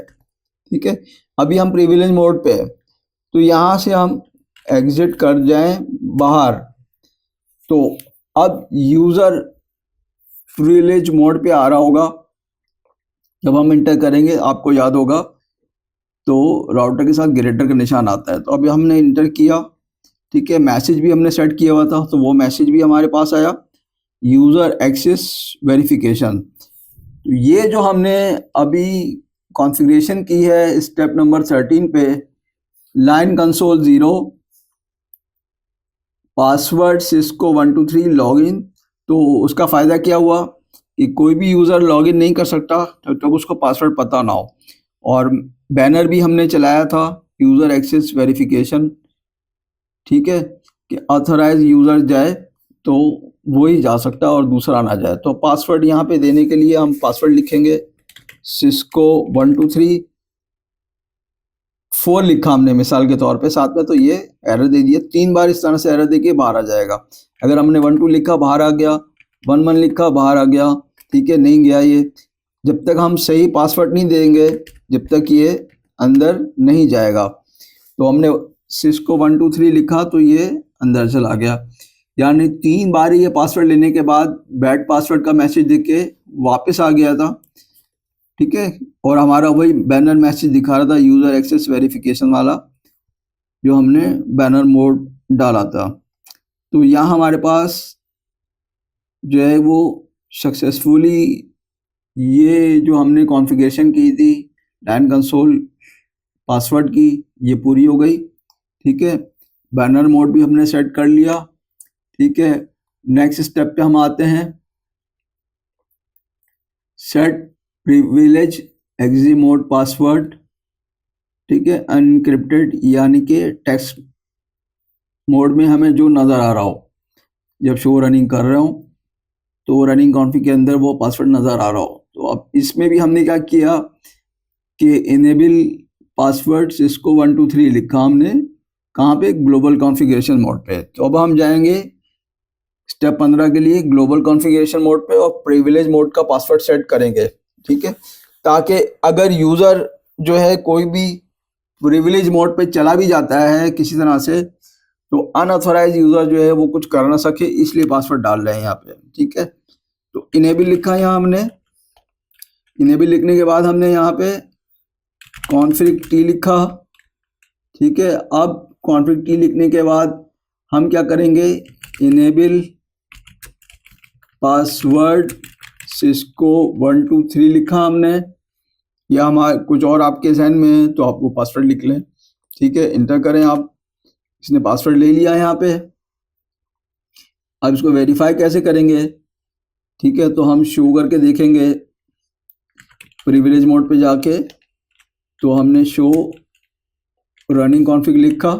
B: ठीक है। अभी हम प्रिविलेज मोड पे है, तो यहाँ से हम एग्जिट कर जाएं बाहर, तो अब यूज़र प्रिविलेज मोड पे आ रहा होगा। जब हम इंटर करेंगे आपको याद होगा तो राउटर के साथ ग्रेटर का निशान आता है। तो अभी हमने इंटर किया, ठीक है। मैसेज भी हमने सेट किया हुआ था, तो वो मैसेज भी हमारे पास आया, यूज़र एक्सेस वेरिफिकेशन। तो ये जो हमने अभी कॉन्फ़िगरेशन की है स्टेप नंबर 13 पे, line console 0, password Cisco 123 login. तो उसका फ़ायदा क्या हुआ कि कोई भी यूज़र लॉगिन नहीं कर सकता जब तक उसको पासवर्ड पता ना हो। और बैनर भी हमने चलाया था यूज़र एक्सेस वेरिफिकेशन, ठीक है, कि ऑथराइज यूज़र जाए तो वो ही जा सकता है और दूसरा ना जाए। तो पासवर्ड यहाँ पे देने के लिए हम पासवर्ड लिखेंगे सिस्को 123 4 लिखा हमने मिसाल के तौर पे साथ में, तो ये एरर दे दिया। 3 बार इस तरह से एरर दे के बाहर आ जाएगा। अगर हमने 12 लिखा बाहर आ गया, 11 लिखा बाहर आ गया, ठीक है, नहीं गया ये। जब तक हम सही पासवर्ड नहीं देंगे जब तक ये अंदर नहीं जाएगा। तो हमने सिस्को 123 लिखा तो ये अंदर चला गया, यानी 3 बार ये पासवर्ड लेने के बाद बैड पासवर्ड का मैसेज देख के वापस आ गया था, ठीक है। और हमारा वही बैनर मैसेज दिखा रहा था यूज़र एक्सेस वेरिफिकेशन वाला, जो हमने बैनर मोड डाला था। तो यहाँ हमारे पास जो है वो सक्सेसफुली ये जो हमने कॉन्फ़िगरेशन की थी लाइन कंसोल पासवर्ड की, ये पूरी हो गई, ठीक है। बैनर मोड भी हमने सेट कर लिया, ठीक है। नेक्स्ट स्टेप पे हम आते हैं, set privilege exec mode password, ठीक है, अनक्रिप्टेड, यानी कि टेक्स्ट मोड में हमें जो नज़र आ रहा हो जब शो रनिंग कर रहे हो, तो रनिंग कॉन्फ़िग के अंदर वो पासवर्ड नज़र आ रहा हो। तो अब इसमें भी हमने क्या किया कि इनेबल पासवर्ड सिस्को 123 लिखा हमने, कहाँ पे, ग्लोबल कॉन्फ़िगरेशन मोड पे। तो अब हम जाएंगे स्टेप 15 के लिए ग्लोबल कॉन्फ़िगरेशन मोड पे और प्रिविलेज मोड का पासवर्ड सेट करेंगे, ठीक है, ताकि अगर यूज़र जो है कोई भी प्रिविलेज मोड पे चला भी जाता है किसी तरह से, तो अनऑथराइज यूज़र जो है वो कुछ कर ना सके, इसलिए पासवर्ड डाल रहे हैं यहाँ पे, ठीक है। तो इनेबल लिखा यहाँ हमने, इनेबल लिखने के बाद हमने यहाँ पे कॉन्फ़िग टी लिखा, ठीक है। अब कॉन्फ़िग टी लिखने के बाद हम क्या करेंगे, इनेबल पासवर्ड सिस्को 123 लिखा हमने, या हमारे कुछ और आपके जहन में है तो आप वो पासवर्ड लिख लें, ठीक है, इंटर करें आप। इसने पासवर्ड ले लिया यहाँ पे। अब इसको वेरीफाई कैसे करेंगे, ठीक है, तो हम शो करके देखेंगे प्रिविलेज मोड पे जाके। तो हमने शो रनिंग कॉन्फ़िग लिखा,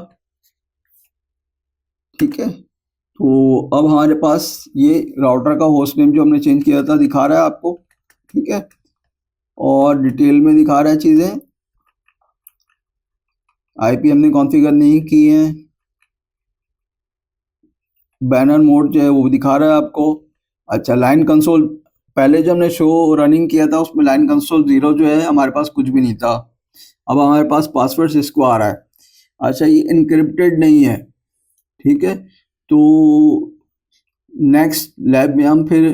B: ठीक है। तो अब हमारे पास ये राउटर का होस्ट नेम जो हमने चेंज किया था दिखा रहा है आपको, ठीक है, और डिटेल में दिखा रहा है चीज़ें। आईपी हमने कॉन्फ़िगर नहीं की है। बैनर मोड जो है वो दिखा रहा है आपको। अच्छा, लाइन कंसोल पहले जो हमने शो रनिंग किया था उसमें लाइन कंसोल 0 जो है हमारे पास कुछ भी नहीं था। अब हमारे पास पासवर्ड सिस्को आ रहा है। अच्छा, ये इनक्रिप्टेड नहीं है, ठीक है। तो नेक्स्ट लैब में हम फिर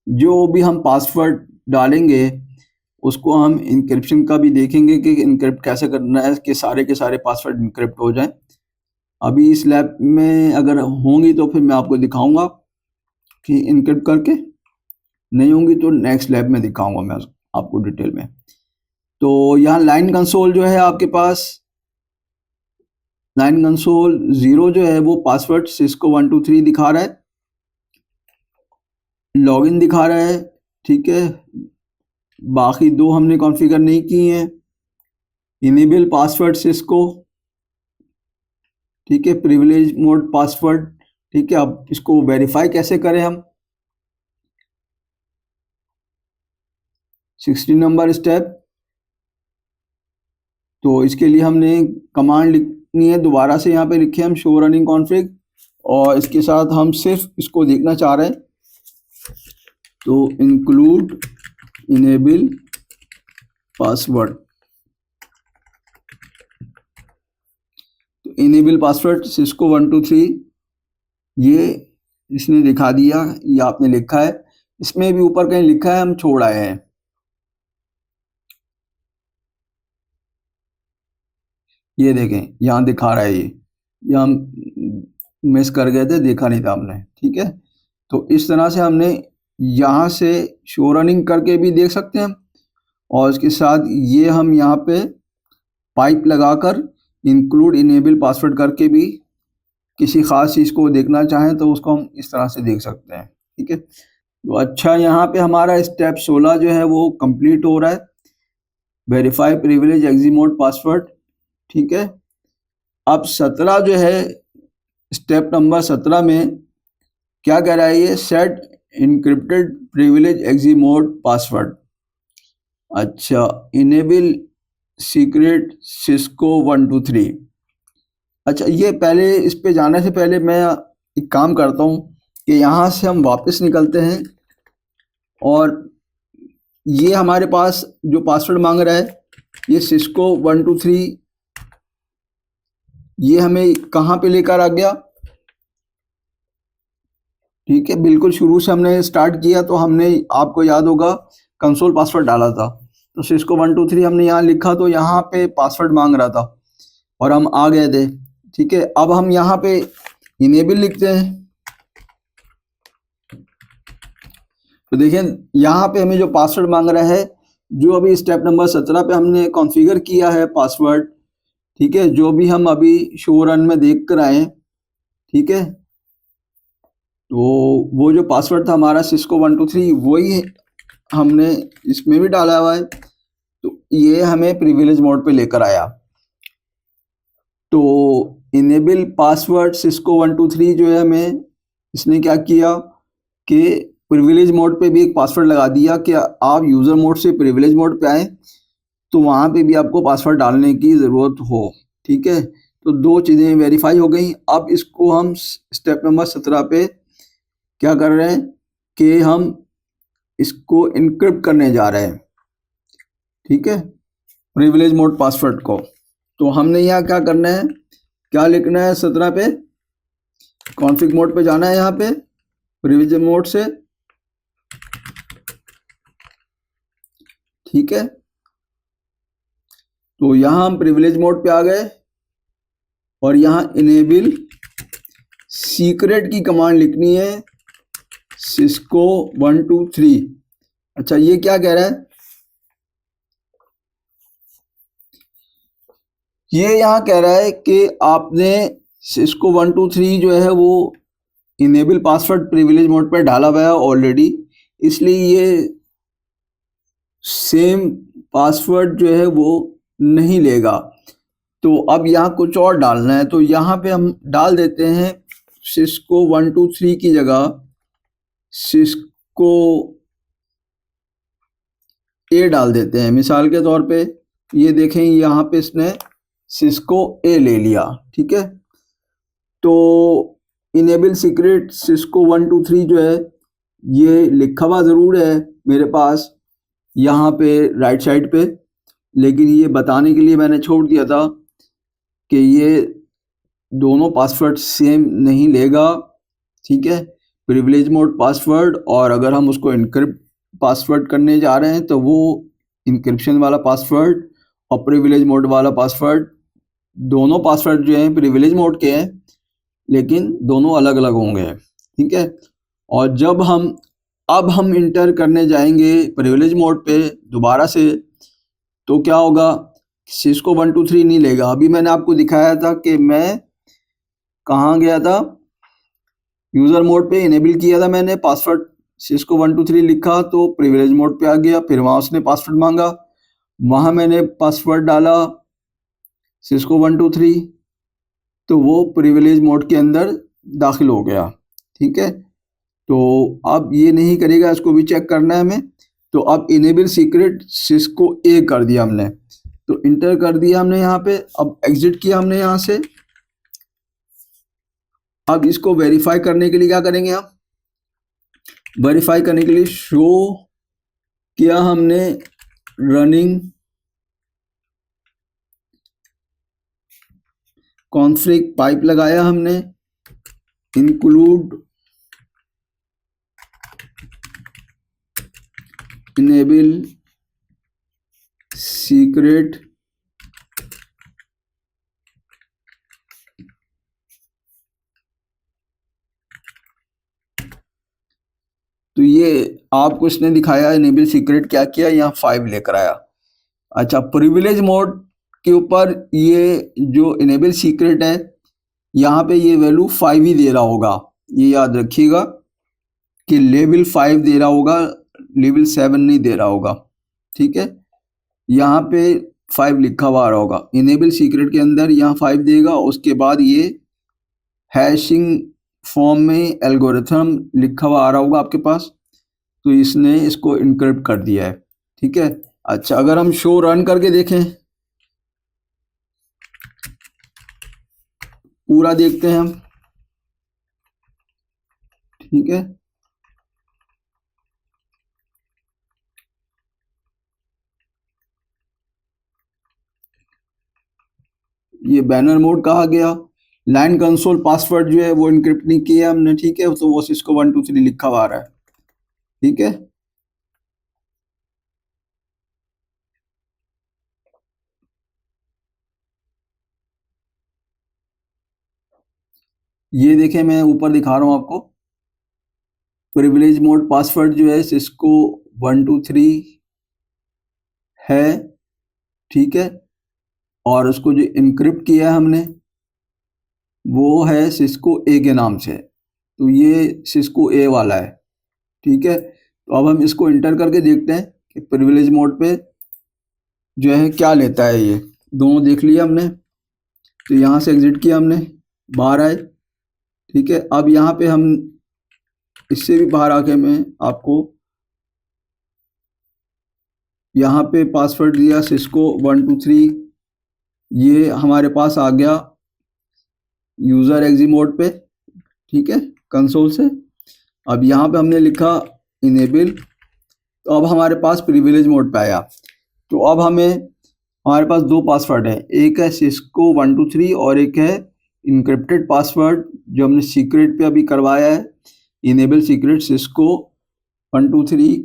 B: जो भी हम पासवर्ड डालेंगे उसको हम इनक्रिप्शन का भी देखेंगे कि इनक्रिप्ट कैसे करना है कि सारे के सारे पासवर्ड इनक्रिप्ट हो जाएं। अभी इस लैब में अगर होंगी तो फिर मैं आपको दिखाऊंगा कि इनक्रिप्ट करके, नहीं होंगी तो नेक्स्ट लैब में दिखाऊंगा मैं आपको डिटेल में। तो यहाँ लाइन कंसोल जो है आपके पास, लाइन कंसोल 0 जो है वो पासवर्ड सिस्को 123 दिखा रहा है, लॉगिन दिखा रहा है, ठीक है। बाकी दो हमने कॉन्फ़िगर नहीं की हैं। इनेबल पासवर्ड सिस्को, ठीक है, प्रिविलेज मोड पासवर्ड, ठीक है, अब इसको वेरीफाई कैसे करें हम? 16 नंबर स्टेप, तो इसके लिए हमने कमांड लिखनी है, दोबारा से यहाँ पे लिखे हम शो रनिंग कॉन्फ़िग, और इसके साथ हम सिर्फ इसको देखना चाह रहे हैं, तो इंक्लूड इनेबल पासवर्ड। तो इनेबल पासवर्ड सिस्को 123 ये इसने दिखा दिया, ये आपने लिखा है, इसमें भी ऊपर कहीं लिखा है, हम छोड़ आए हैं। ये देखें यहाँ दिखा रहा है, ये हम मिस कर गए थे, देखा नहीं था हमने। ठीक है, तो इस तरह से हमने यहाँ से शो रनिंग करके भी देख सकते हैं, और इसके साथ ये हम यहाँ पे पाइप लगाकर इंक्लूड इनेबल पासवर्ड करके भी किसी ख़ास चीज़ को देखना चाहें तो उसको हम इस तरह से देख सकते हैं। ठीक है, तो अच्छा, यहाँ पे हमारा स्टेप 16 जो है वो कंप्लीट हो रहा है, वेरीफाई प्रिविलेज एक्जीमोड पासवर्ड। ठीक है, अब 17 जो है, स्टेप नंबर 17 में क्या कह रहा है ये? Set encrypted privilege exec mode password. अच्छा, इनेबल सीक्रेट सिस्को 123। अच्छा, ये पहले इस पे जाने से पहले मैं एक काम करता हूँ कि यहाँ से हम वापस निकलते हैं, और ये हमारे पास जो पासवर्ड मांग रहा है ये सिस्को 123, ये हमें कहाँ पे लेकर आ गया? ठीक है, बिल्कुल शुरू से हमने स्टार्ट किया तो हमने, आपको याद होगा, कंसोल पासवर्ड डाला था, तो सिस्को 123 हमने यहाँ लिखा, तो यहाँ पे पासवर्ड मांग रहा था और हम आ गए थे। ठीक है, अब हम यहाँ पे इनेबल लिखते हैं, तो देखें यहाँ पे हमें जो पासवर्ड मांग रहा है, जो अभी स्टेप नंबर 17 पे हमने कॉन्फ़िगर किया है पासवर्ड, ठीक है, जो भी हम अभी शो रन में देख कर आए, ठीक है, तो वो जो पासवर्ड था हमारा सिस्को 123 वही हमने इसमें भी डाला हुआ है, तो ये हमें प्रिविलेज मोड पे लेकर आया। तो इनेबल पासवर्ड सिस्को 123 जो है, हमें इसने क्या किया कि प्रिविलेज मोड पे भी एक पासवर्ड लगा दिया कि आप यूज़र मोड से प्रिविलेज मोड पे आए तो वहाँ पे भी आपको पासवर्ड डालने की ज़रूरत हो। ठीक है, तो दो चीज़ें वेरीफाई हो गई। अब इसको हम स्टेप नंबर 17 पे क्या कर रहे हैं कि हम इसको इनक्रिप्ट करने जा रहे हैं। ठीक है, प्रिविलेज मोड पासवर्ड को, तो हमने यहाँ क्या करना है, क्या लिखना है? 17 पे कॉन्फ़िग मोड पे जाना है, यहाँ पे प्रिविलेज मोड से। ठीक है, तो यहाँ हम प्रिविलेज मोड पे आ गए और यहाँ इनेबल सीक्रेट की कमांड लिखनी है सिस्को 123। अच्छा, ये क्या कह रहा है? ये यहाँ कह रहा है कि आपने सिस्को 123 जो है वो इनेबल पासवर्ड प्रिविलेज मोड पर डाला हुआ है ऑलरेडी, इसलिए ये सेम पासवर्ड जो है वो नहीं लेगा। तो अब यहाँ कुछ और डालना है, तो यहाँ पे हम डाल देते हैं सिस्को 123 की जगह सिस्को ए डाल देते हैं। मिसाल के तौर पे ये देखें, यहाँ पे इसने सिस्को ए ले लिया। ठीक है, तो इनेबल सीक्रेट सिस्को 123 जो है ये लिखा हुआ ज़रूर है मेरे पास यहाँ पे राइट साइड पे, लेकिन ये बताने के लिए मैंने छोड़ दिया था कि ये दोनों पासवर्ड सेम नहीं लेगा। ठीक है, प्रिविलेज मोड पासवर्ड, और अगर हम उसको इनक्रिप्ट पासवर्ड करने जा रहे हैं तो वो इंक्रिप्शन वाला पासवर्ड और प्रिविलेज मोड वाला पासवर्ड, दोनों पासवर्ड जो हैं प्रिविलेज मोड के हैं, लेकिन दोनों अलग अलग होंगे। ठीक है, और जब अब हम इंटर करने जाएंगे प्रिविलेज मोड पे दोबारा से, तो क्या होगा? सिस्को 123 नहीं लेगा। अभी मैंने आपको दिखाया था कि मैं कहाँ गया था, यूज़र मोड पे इनेबल किया था मैंने, पासवर्ड सिस्को 123 लिखा तो प्रिविलेज मोड पे आ गया, फिर वहाँ उसने पासवर्ड मांगा, वहाँ मैंने पासवर्ड डाला सिस्को 123, तो वो प्रिविलेज मोड के अंदर दाखिल हो गया। ठीक है, तो अब ये नहीं करेगा, इसको भी चेक करना है हमें। तो अब इनेबल सीक्रेट सिस्को ए कर दिया हमने, तो इंटर कर दिया हमने यहाँ पे। अब एग्जिट किया हमने यहाँ से। अब इसको वेरीफाई करने के लिए क्या करेंगे हम, वेरीफाई करने के लिए शो किया हमने रनिंग कॉन्फ्लिक्ट पाइप लगाया हमने, इंक्लूड इनेबल सीक्रेट तो ये आपको इसने दिखाया इनेबल सीक्रेट क्या किया, यहाँ 5 लेकर आया। अच्छा, प्रिविलेज मोड के ऊपर ये जो इनेबल सीक्रेट है यहाँ पे ये वैल्यू 5 ही दे रहा होगा, ये याद रखिएगा कि लेवल 5 दे रहा होगा, लेवल 7 नहीं दे रहा होगा। ठीक है, यहाँ पे 5 लिखा हुआ आ रहा होगा, इनेबल सीक्रेट के अंदर यहाँ 5 देगा। उसके बाद ये हैशिंग फॉर्म में एल्गोरिथम लिखा हुआ आ रहा होगा आपके पास, तो इसने इसको इनक्रिप्ट कर दिया है। ठीक है, अच्छा अगर हम शो रन करके देखें, पूरा देखते हैं हम। ठीक है, ये बैनर मोड कहा गया। लाइन कंसोल पासवर्ड जो है वो इनक्रिप्ट नहीं किया हमने। ठीक है, तो वो सिस्को 1 2 3 लिखा हुआ आ रहा है। ठीक है, ये देखें मैं ऊपर दिखा रहा हूं आपको, प्रिविलेज मोड पासवर्ड जो है सिस्को 1 2 3 है। ठीक है, और उसको जो इनक्रिप्ट किया है हमने वो है सिस्को ए के नाम से, तो ये सिस्को ए वाला है। ठीक है, तो अब हम इसको इंटर करके देखते हैं कि प्रिविलेज मोड पे जो है क्या लेता है। ये दोनों देख लिया हमने, तो यहाँ से एग्जिट किया हमने, बाहर आए। ठीक है, अब यहाँ पे हम इससे भी बाहर आके मैं आपको यहाँ पे पासवर्ड दिया सिस्को 1 2 3, ये हमारे पास आ गया यूज़र एग्जी मोड पे। ठीक है, कंसोल से। अब यहाँ पे हमने लिखा इनेबल, तो अब हमारे पास प्रिविलेज मोड पे आया। तो अब हमारे पास 2 पासवर्ड है, एक है सिस्को 1 2 3 और एक है इनक्रिप्टेड पासवर्ड जो हमने सीक्रेट पे अभी करवाया है, इनेबल सीक्रेट सिस्को 1 2 3।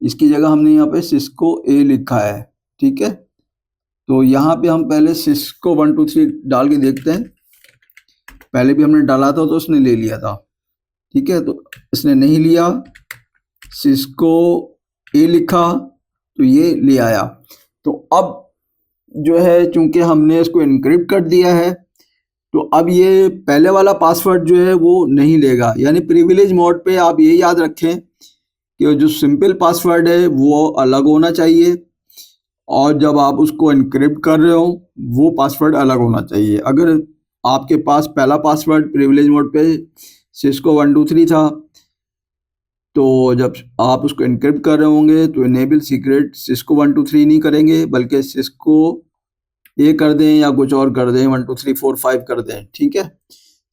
B: इसकी जगह हमने यहाँ पे सिस्को ए लिखा है। ठीक है, तो यहाँ पे हम पहले सिस्को 1 2 3 डाल के देखते हैं। पहले भी हमने डाला था तो उसने ले लिया था। ठीक है, तो इसने नहीं लिया, सिस्को ए लिखा तो ये ले आया। तो अब जो है चूंकि हमने इसको इनक्रिप्ट कर दिया है, तो अब ये पहले वाला पासवर्ड जो है वो नहीं लेगा। यानी प्रिविलेज मोड पे आप ये याद रखें कि जो सिंपल पासवर्ड है वो अलग होना चाहिए, और जब आप उसको इनक्रिप्ट कर रहे हो वो पासवर्ड अलग होना चाहिए। अगर आपके पास पहला पासवर्ड प्रिविलेज मोड पे सिस्को 1 2 3 था, तो जब आप उसको इनक्रिप्ट कर रहे होंगे तो इनेबल सीक्रेट सिस्को 1 2 3 नहीं करेंगे, बल्कि सिस्को ए कर दें या कुछ और कर दें, 1 2 3 4 5 कर दें। ठीक है,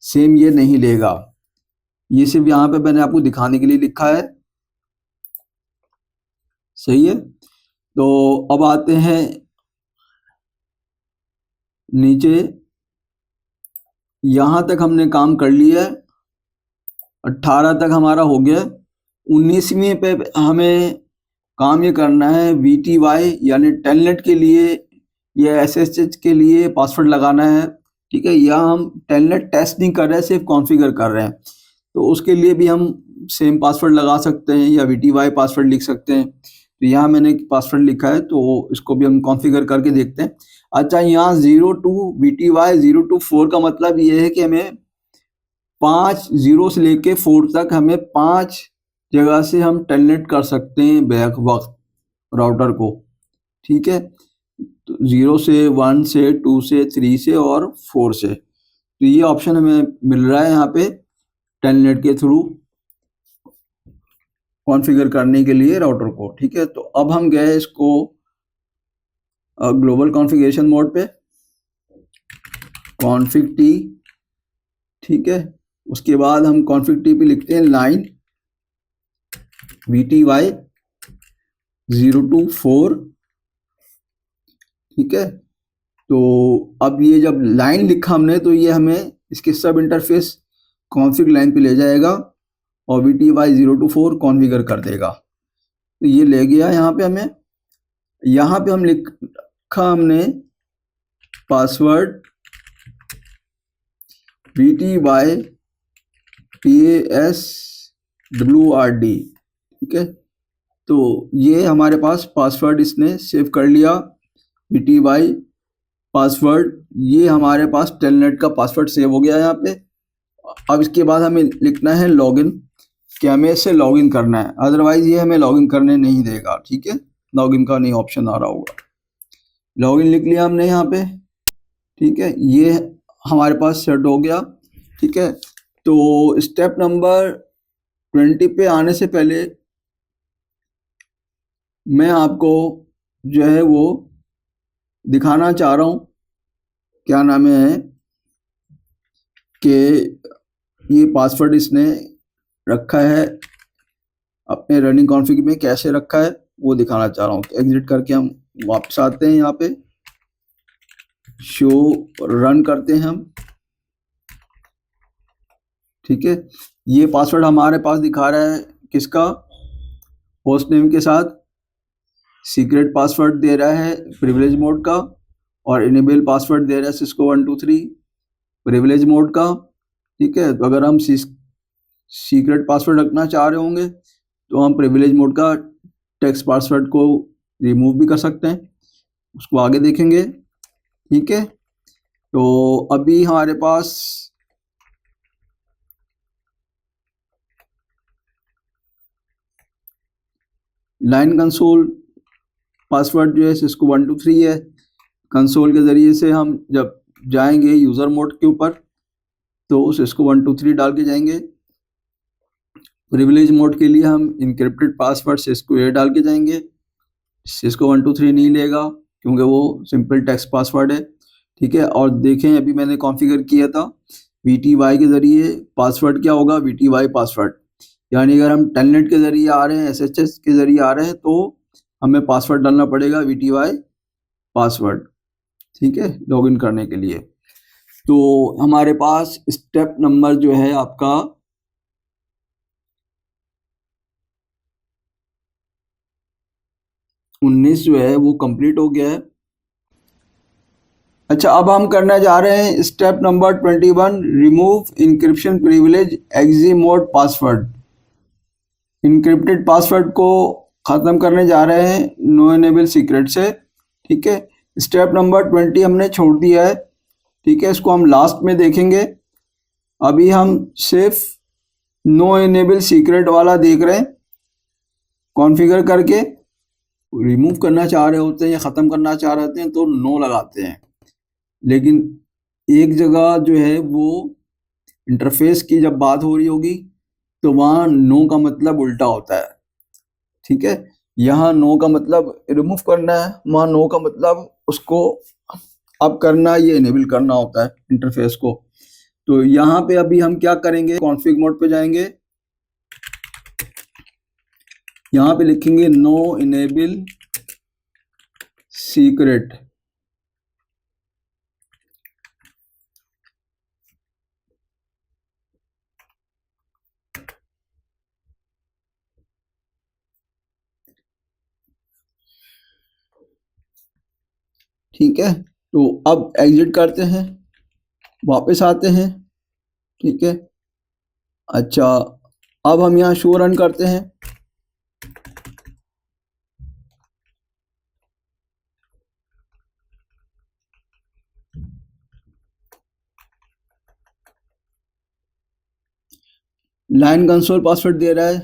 B: सेम ये नहीं लेगा। ये सिर्फ यहाँ पे मैंने आपको दिखाने के लिए लिखा है। सही है, तो अब आते हैं नीचे। यहाँ तक हमने काम कर लिया है, 18 तक हमारा हो गया। 19वीं पे हमें काम ये करना है VTY यानी टेलनेट के लिए या SSH के लिए पासवर्ड लगाना है। ठीक है, यहाँ हम टेलनेट टेस्ट नहीं कर रहे हैं, सिर्फ कॉन्फ़िगर कर रहे हैं। तो उसके लिए भी हम सेम पासवर्ड लगा सकते हैं या VTY पासवर्ड लिख सकते हैं। तो यहाँ मैंने पासवर्ड लिखा है, तो इसको भी हम कॉन्फ़िगर करके देखते हैं। अच्छा, यहाँ 02 VTY 024 का मतलब ये है कि हमें 5 0 से लेके 4 तक हमें 5 जगह से हम टेलनेट कर सकते हैं बैक वक्त राउटर को। ठीक है, तो 0 से 1 से 2 से 3 से और 4 से, तो ये ऑप्शन हमें मिल रहा है यहाँ पे। टेलनेट के थ्रू कॉन्फ़िगर करने के लिए राउटर को। ठीक है, तो अब हम गए इसको ग्लोबल कॉन्फ़िगरेशन मोड पे, कॉन्फ़िग टी। ठीक है, उसके बाद हम कॉन्फ़िग टी पे लिखते हैं लाइन VTY 024। ठीक है, तो अब ये जब लाइन लिखा हमने तो ये हमें इसके सब इंटरफेस कॉन्फ़िग लाइन पे ले जाएगा और VTY 024 कॉन्फ़िगर कर देगा। तो ये ले गया यहाँ पे हमें। यहाँ पे हम लिखा हमने पासवर्ड VTY PASWRD। ठीक है, तो ये हमारे पास पासवर्ड इसने सेव कर लिया, VTY पासवर्ड। ये हमारे पास टेलनेट का पासवर्ड सेव हो गया यहाँ पे। अब इसके बाद हमें लिखना है लॉगिन, कि हमें इससे लॉगिन करना है, अदरवाइज ये हमें लॉगिन करने नहीं देगा। ठीक है, लॉगिन का नहीं ऑप्शन आ रहा होगा। लॉगिन लिख लिया हमने यहाँ पे। ठीक है, ये हमारे पास सेट हो गया। ठीक है, तो स्टेप नंबर 20 पे आने से पहले मैं आपको जो है वो दिखाना चाह रहा हूँ, क्या नाम है, कि ये पासवर्ड इसने रखा है अपने रनिंग कॉन्फ़िग में, कैसे रखा है वो दिखाना चाह रहा हूँ। तो एग्जिट करके हम वापस आते हैं, यहाँ पे शो रन करते हैं हम। ठीक है, ये पासवर्ड हमारे पास दिखा रहा है किसका, होस्ट नेम के साथ सीक्रेट पासवर्ड दे रहा है प्रिविलेज मोड का, और इनेबल पासवर्ड दे रहा है सिस्को 123 प्रिविलेज मोड का। ठीक है, तो अगर हम सीक्रेट पासवर्ड रखना चाह रहे होंगे तो हम प्रिविलेज मोड का टेक्स्ट पासवर्ड को रिमूव भी कर सकते हैं, उसको आगे देखेंगे। ठीक है, तो अभी हमारे पास लाइन कंसोल पासवर्ड जो है सिस्को 123 है। कंसोल के ज़रिए से हम जब जाएंगे यूज़र मोड के ऊपर तो सिस्को 123 डाल के जाएंगे। प्रिविलेज मोड के लिए हम इनक्रिप्टेड पासवर्ड सिस्को ए डाल के जाएंगे। सिस्को 123 नहीं लेगा क्योंकि वो सिंपल टेक्स्ट पासवर्ड है। ठीक है, और देखें अभी मैंने कॉन्फ़िगर किया था VTY के ज़रिए पासवर्ड क्या होगा, VTY पासवर्ड। यानी अगर हम टेलनेट के ज़रिए आ रहे हैं, SSH के ज़रिए आ रहे हैं, तो हमें पासवर्ड डालना पड़ेगा VTY पासवर्ड। ठीक है, लॉगिन करने के लिए। तो हमारे पास स्टेप नंबर जो है आपका 19 जो है वो कंप्लीट हो गया है। अच्छा, अब हम करने जा रहे हैं step number 21, remove encryption privilege exec mode password. Encrypted password को ख़त्म करने जा रहे हैं नो इनेबल सीक्रेट से। ठीक है, स्टेप नंबर 20 हमने छोड़ दिया है। ठीक है, इसको हम लास्ट में देखेंगे। अभी हम सिर्फ नो इनेबल सीक्रेट वाला देख रहे हैं, कॉन्फ़िगर करके रिमूव करना चाह रहे होते हैं या ख़त्म करना चाह रहे होते हैं तो नो लगाते हैं। लेकिन एक जगह जो है वो इंटरफेस की जब बात हो रही होगी तो वहाँ नो का मतलब उल्टा होता है। ठीक है, यहाँ नो का मतलब रिमूव करना है, वहाँ नो का मतलब उसको अब करना, ये इनेबल करना होता है इंटरफेस को। तो यहाँ पे अभी हम क्या करेंगे, कॉन्फ़िग मोड पे जाएंगे, यहाँ पे लिखेंगे नो इनेबल सीक्रेट। ठीक है, तो अब एग्जिट करते हैं, वापस आते हैं। ठीक है, अच्छा, अब हम यहाँ शो रन करते हैं। लाइन कंसोल पासवर्ड दे रहा है,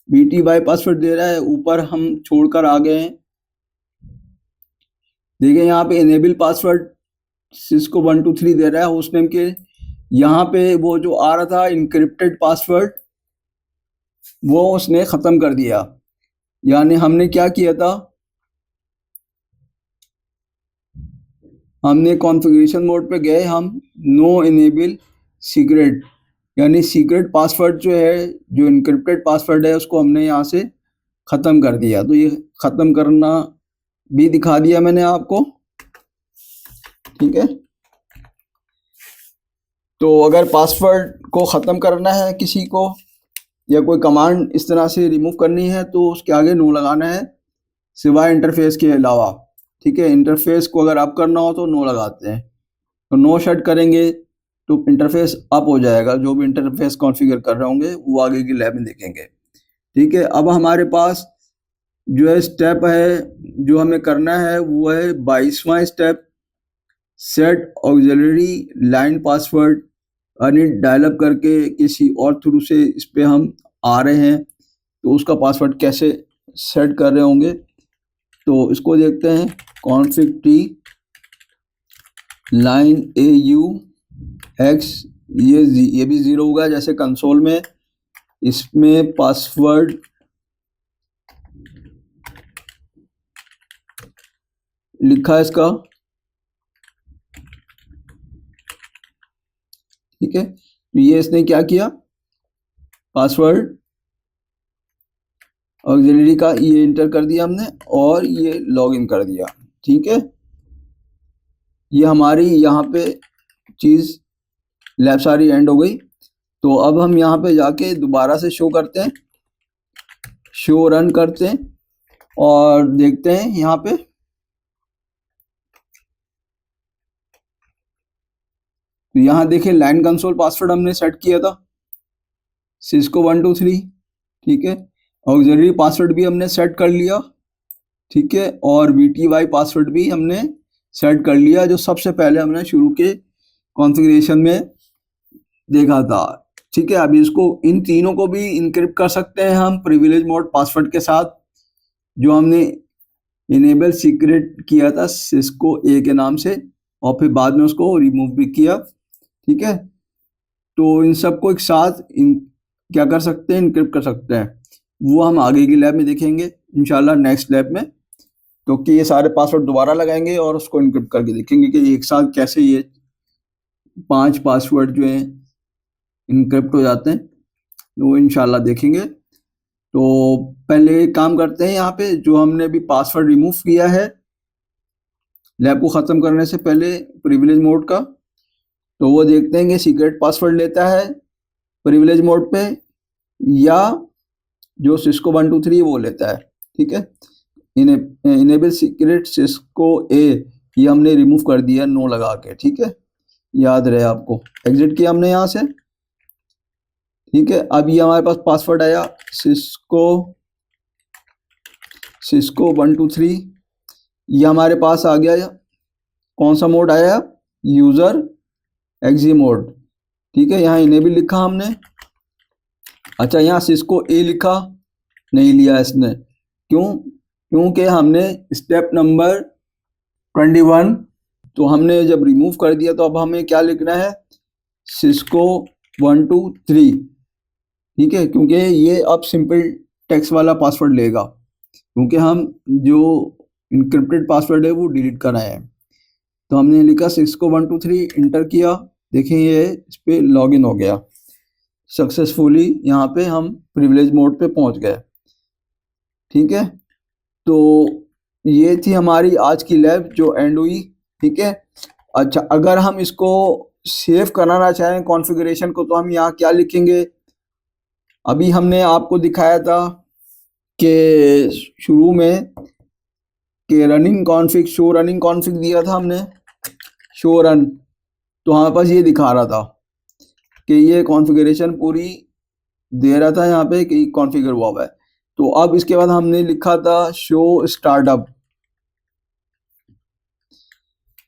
B: VTY पासवर्ड दे रहा है, ऊपर हम छोड़कर आ गए हैं। देखिए यहाँ पे इनेबल पासवर्ड सिस्को 123 दे रहा है होस्ट नेम के, यहाँ पे वो जो आ रहा था इनक्रिप्टेड पासवर्ड, वो उसने ख़त्म कर दिया। यानी हमने क्या किया था, हमने कॉन्फ़िगरेशन मोड पे गए, हम नो इनेबल सीक्रेट, यानी सीक्रेट पासवर्ड जो है, जो इनक्रिप्टेड पासवर्ड है, उसको हमने यहाँ से ख़त्म कर दिया। तो ये ख़त्म करना भी दिखा दिया मैंने आपको, ठीक है। तो अगर पासवर्ड को ख़त्म करना है किसी को, या कोई कमांड इस तरह से रिमूव करनी है, तो उसके आगे नो लगाना है, सिवाय इंटरफेस के अलावा, ठीक है। इंटरफेस को अगर अप करना हो तो नो लगाते हैं, तो नो सेट करेंगे तो इंटरफेस अप हो जाएगा। जो भी इंटरफेस कॉन्फ़िगर कर रहे होंगे वो आगे की लैब में देखेंगे, ठीक है। अब हमारे पास जो है स्टेप है जो हमें करना है, वो है 22वां step, set auxiliary line password. यानी डायलअप करके किसी और थ्रू से इस पे हम आ रहे हैं, तो उसका पासवर्ड कैसे सेट कर रहे होंगे, तो इसको देखते हैं। कॉन्फिग टी लाइन AUX, ये भी 0 होगा जैसे कंसोल में। इसमें पासवर्ड लिखा है इसका, ठीक है। तो ये इसने क्या किया, पासवर्ड ऑक्सिलरी का ये इंटर कर दिया हमने, और ये लॉगिन कर दिया, ठीक है। ये हमारी यहाँ पे चीज़ लैब सारी एंड हो गई। तो अब हम यहाँ पे जाके दोबारा से शो करते हैं, शो रन करते हैं और देखते हैं यहाँ पे। तो यहाँ देखिए लाइन कंसोल पासवर्ड हमने सेट किया था, सिस्को 123, ठीक है। ऑक्सिलरी पासवर्ड भी हमने सेट कर लिया, ठीक है। और VTY पासवर्ड भी हमने सेट कर लिया, जो सबसे पहले हमने शुरू के कॉन्फ़िगरेशन में देखा था, ठीक है। अभी इसको, इन तीनों को भी इनक्रिप्ट कर सकते हैं हम प्रिविलेज मोड पासवर्ड के साथ, जो हमने इनेबल सीक्रेट किया था सिस्को A के नाम से, और फिर बाद में उसको रिमूव भी किया, ठीक है। तो इन सबको एक साथ क्या कर सकते हैं, इनक्रिप्ट कर सकते हैं। वो हम आगे की लैब में देखेंगे इंशाल्लाह, नेक्स्ट लैब में। तो कि ये सारे पासवर्ड दोबारा लगाएंगे और उसको इनक्रिप्ट करके देखेंगे कि एक साथ कैसे ये 5 पासवर्ड जो हैं इनक्रिप्ट हो जाते हैं, वो इंशाल्लाह देखेंगे। तो पहले काम करते हैं, यहाँ पे जो हमने भी पासवर्ड रिमूव किया है लैब को ख़त्म करने से पहले प्रिविलेज मोड का, तो वो देखते हैं कि सीक्रेट पासवर्ड लेता है प्रिविलेज मोड पे, या जो सिस्को 123 वो लेता है, ठीक है। इनेबल सीक्रेट सिस्को A ये हमने रिमूव कर दिया नो लगा के, ठीक है, याद रहे आपको। एग्जिट किया हमने यहाँ से, ठीक है। अब ये हमारे पास पासवर्ड आया सिस्को 123, ये हमारे पास आ गया। कौन सा मोड आया, यूज़र एक्जी मोड, ठीक है। यहाँ इनेबल लिखा हमने, अच्छा यहाँ सिस्को A लिखा नहीं लिया इसने, क्यों, क्योंकि हमने स्टेप नंबर 21 तो हमने जब रिमूव कर दिया, तो अब हमें क्या लिखना है, सिस्को 123, ठीक है। क्योंकि ये अब सिंपल टेक्स्ट वाला पासवर्ड लेगा, क्योंकि हम जो इनक्रिप्टेड पासवर्ड है वो डिलीट कराए हैं। तो हमने लिखा सिस्को 123, इंटर किया, देखें ये इस पर लॉगिन हो गया सक्सेसफुली। यहाँ पे हम प्रिविलेज मोड पे पहुँच गए, ठीक है। तो ये थी हमारी आज की लैब जो एंड हुई, ठीक है। अच्छा, अगर हम इसको सेव कराना चाहें कॉन्फ़िगरेशन को, तो हम यहाँ क्या लिखेंगे, अभी हमने आपको दिखाया था कि शुरू में कि running config, show running config दिया था हमने, शो रन, तो हमारे पास ये दिखा रहा था कि ये कॉन्फ़िगरेशन पूरी दे रहा था यहाँ पे कि कॉन्फ़िगर हुआ हुआ है। तो अब इसके बाद हमने लिखा था शो स्टार्टअप,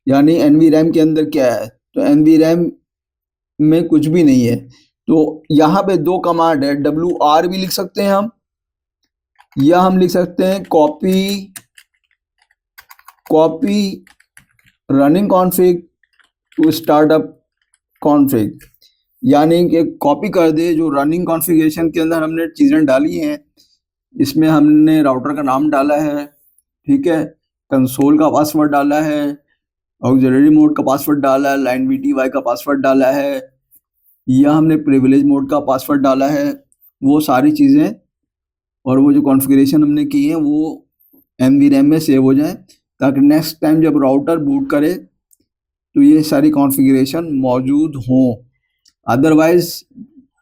B: यानी NVRAM के अंदर क्या है, तो NVRAM में कुछ भी नहीं है। तो यहाँ पे 2 कमांड है, WR भी लिख सकते हैं हम, या हम लिख सकते हैं copy running config to startup config. यानी कि कॉपी कर दे जो रनिंग कॉन्फ़िगरेशन के अंदर हमने चीज़ें डाली हैं। इसमें हमने राउटर का नाम डाला है, ठीक है, कंसोल का पासवर्ड डाला है, ऑक्सिलरी मोड का पासवर्ड डाला है, लाइन VTY का पासवर्ड डाला है, या हमने प्रिविलेज मोड का पासवर्ड डाला है। वो सारी चीज़ें और वो जो कॉन्फ़िगरेशन हमने की है वो MVRAM में सेव हो जाए, ताकि नेक्स्ट टाइम जब राउटर बूट करे तो ये सारी कॉन्फ़िगरेशन मौजूद हों। अदरवाइज़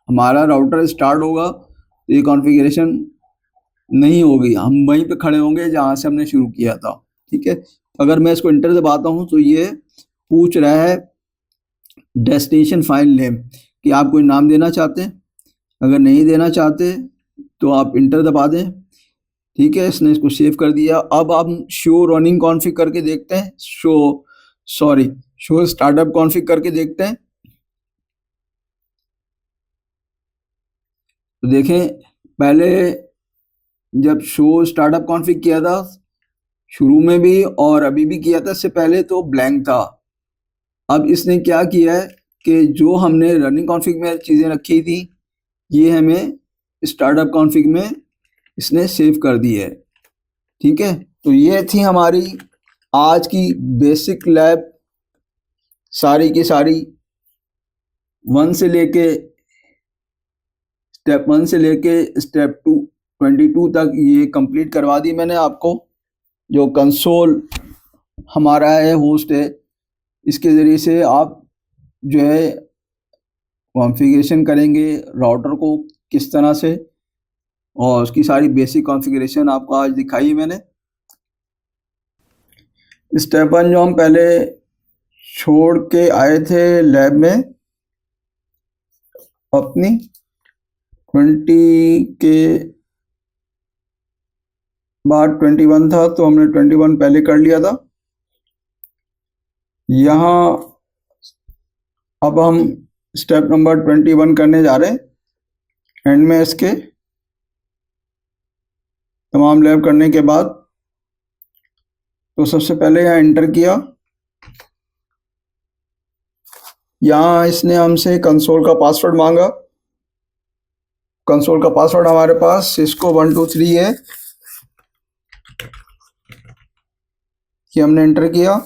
B: हमारा राउटर स्टार्ट होगा तो ये कॉन्फ़िगरेशन नहीं होगी, हम वहीं पे खड़े होंगे जहाँ से हमने शुरू किया था, ठीक है। अगर मैं इसको इंटर दबाता हूँ तो ये पूछ रहा है डेस्टिनेशन फाइल नेम कि आप कोई नाम देना चाहते हैं। अगर नहीं देना चाहते तो आप इंटर दबा दें, ठीक है। इसने इसको सेव कर दिया। अब हम शो रनिंग कॉन्फ़िग करके देखते हैं, शो स्टार्टअप कॉन्फ़िग करके देखते हैं। तो देखें, पहले जब शो स्टार्टअप कॉन्फ़िग किया था शुरू में भी और अभी भी किया था, इससे पहले तो ब्लैंक था। अब इसने क्या किया है कि जो हमने रनिंग कॉन्फ़िग में चीज़ें रखी थी ये हमें स्टार्टअप कॉन्फ़िग में इसने सेव कर दी है, ठीक है। तो ये थी हमारी आज की बेसिक लैब, सारी की सारी स्टेप 1 से लेके स्टेप 22 तक ये कंप्लीट करवा दी मैंने आपको। जो कंसोल हमारा है, होस्ट है, इसके ज़रिए से आप जो है कॉन्फ़िगरेशन करेंगे राउटर को किस तरह से, और उसकी सारी बेसिक कॉन्फ़िगरेशन आपको आज दिखाई मैंने। स्टेप 1 जो हम पहले छोड़ के आए थे लैब में अपनी 20 के बाद 21 था, तो हमने 21 पहले कर लिया था। यहाँ अब हम स्टेप नंबर 21 करने जा रहे हैं। एंड में इसके तमाम लैब करने के बाद तो सबसे पहले यहाँ एंटर किया। यहाँ इसने हमसे कंसोल का पासवर्ड मांगा। कंसोल का पासवर्ड हमारे पास सिस्को 123 है, कि हमने एंटर किया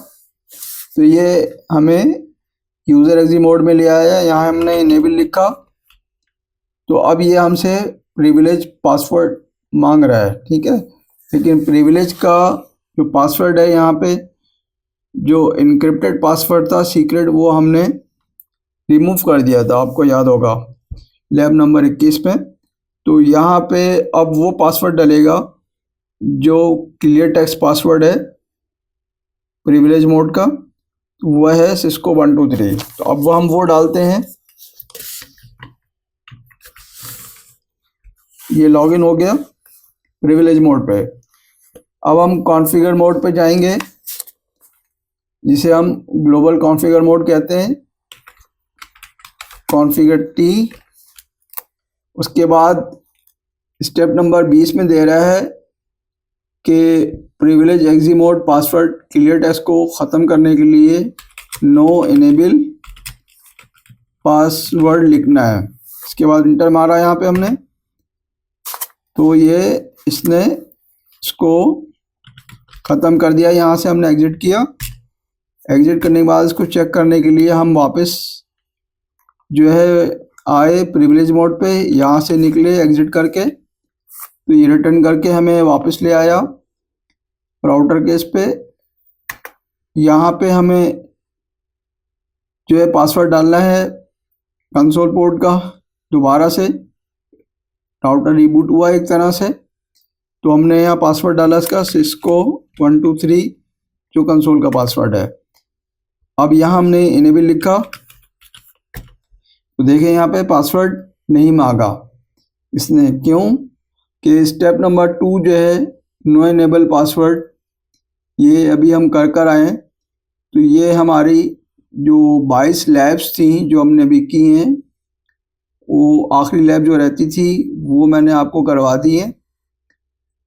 B: तो ये हमें यूज़र एग्जी मोड में ले आया। यहाँ हमने इनेबल लिखा तो अब ये हमसे प्रिविलेज पासवर्ड मांग रहा है, ठीक है। लेकिन प्रिविलेज का जो पासवर्ड है यहाँ पे जो इनक्रिप्टेड पासवर्ड था सीक्रेट, वो हमने रिमूव कर दिया था, आपको याद होगा लैब नंबर 21 में। तो यहाँ पे अब वो पासवर्ड डलेगा जो क्लियर टेक्स्ट पासवर्ड है प्रिविलेज मोड का, वह है सिस्को 123। तो अब हम वो डालते हैं। ये लॉगिन हो गया प्रिविलेज मोड पे। अब हम कॉन्फ़िगर मोड पे जाएंगे, जिसे हम ग्लोबल कॉन्फ़िगर मोड कहते हैं, कॉन्फ़िगर T। उसके बाद स्टेप नंबर 20 में दे रहा है कि privilege exec mode password clear text को ख़त्म करने के लिए नो इनेबल पासवर्ड लिखना है। इसके बाद इंटर मारा यहाँ पे हमने, तो ये इसने इसको ख़त्म कर दिया। यहाँ से हमने एग्ज़िट किया। एग्ज़िट करने के बाद इसको चेक करने के लिए हम वापस जो है आए प्रिविलेज मोड पे, यहाँ से निकले एग्ज़िट करके, तो ये रिटर्न करके हमें वापस ले आया राउटर केस पे। यहाँ पे हमें जो है पासवर्ड डालना है कंसोल पोर्ट का दोबारा से। राउटर रिबूट हुआ एक तरह से, तो हमने यहाँ पासवर्ड डाला इसका सिस्को 123 जो कंसोल का पासवर्ड है। अब यहाँ हमने इनेबल लिखा तो देखें यहाँ पे पासवर्ड नहीं मांगा इसने, क्यों कि स्टेप नंबर 2 जो है नो इनेबल पासवर्ड, ये अभी हम कर आए। तो ये हमारी जो 22 लैब्स थी जो हमने अभी की हैं, वो आखिरी लैब जो रहती थी वो मैंने आपको करवा दी है,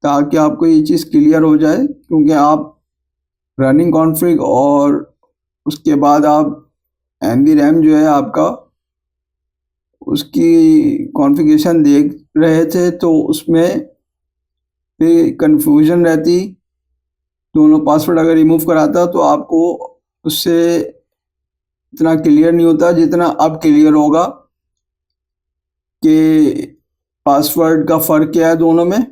B: ताकि आपको ये चीज़ क्लियर हो जाए। क्योंकि आप रनिंग कॉन्फ़िग और उसके बाद आप MVRAM जो है आपका उसकी कॉन्फ़िगरेशन देख रहे थे तो उसमें भी कन्फ्यूजन रहती। दोनों पासवर्ड अगर रिमूव कराता तो आपको उससे इतना क्लियर नहीं होता जितना अब क्लियर होगा कि पासवर्ड का फ़र्क क्या है दोनों में,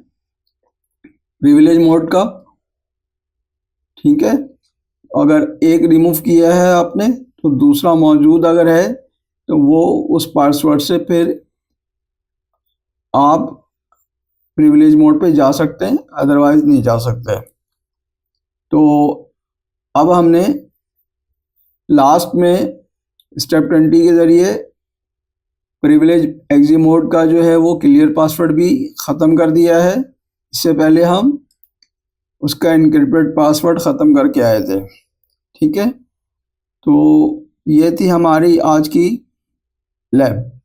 B: प्रिविलेज मोड का। ठीक है, अगर एक रिमूव किया है आपने तो दूसरा मौजूद अगर है तो वो उस पासवर्ड से फिर आप प्रिविलेज मोड पे जा सकते हैं, अदरवाइज नहीं जा सकते। तो अब हमने लास्ट में स्टेप 20 के ज़रिए प्रिविलेज एग्जी मोड का जो है वो क्लियर पासवर्ड भी ख़त्म कर दिया है। इससे पहले हम उसका इनक्रिप्टेड पासवर्ड ख़त्म करके आए थे। ठीक है, तो ये थी हमारी आज की लैब।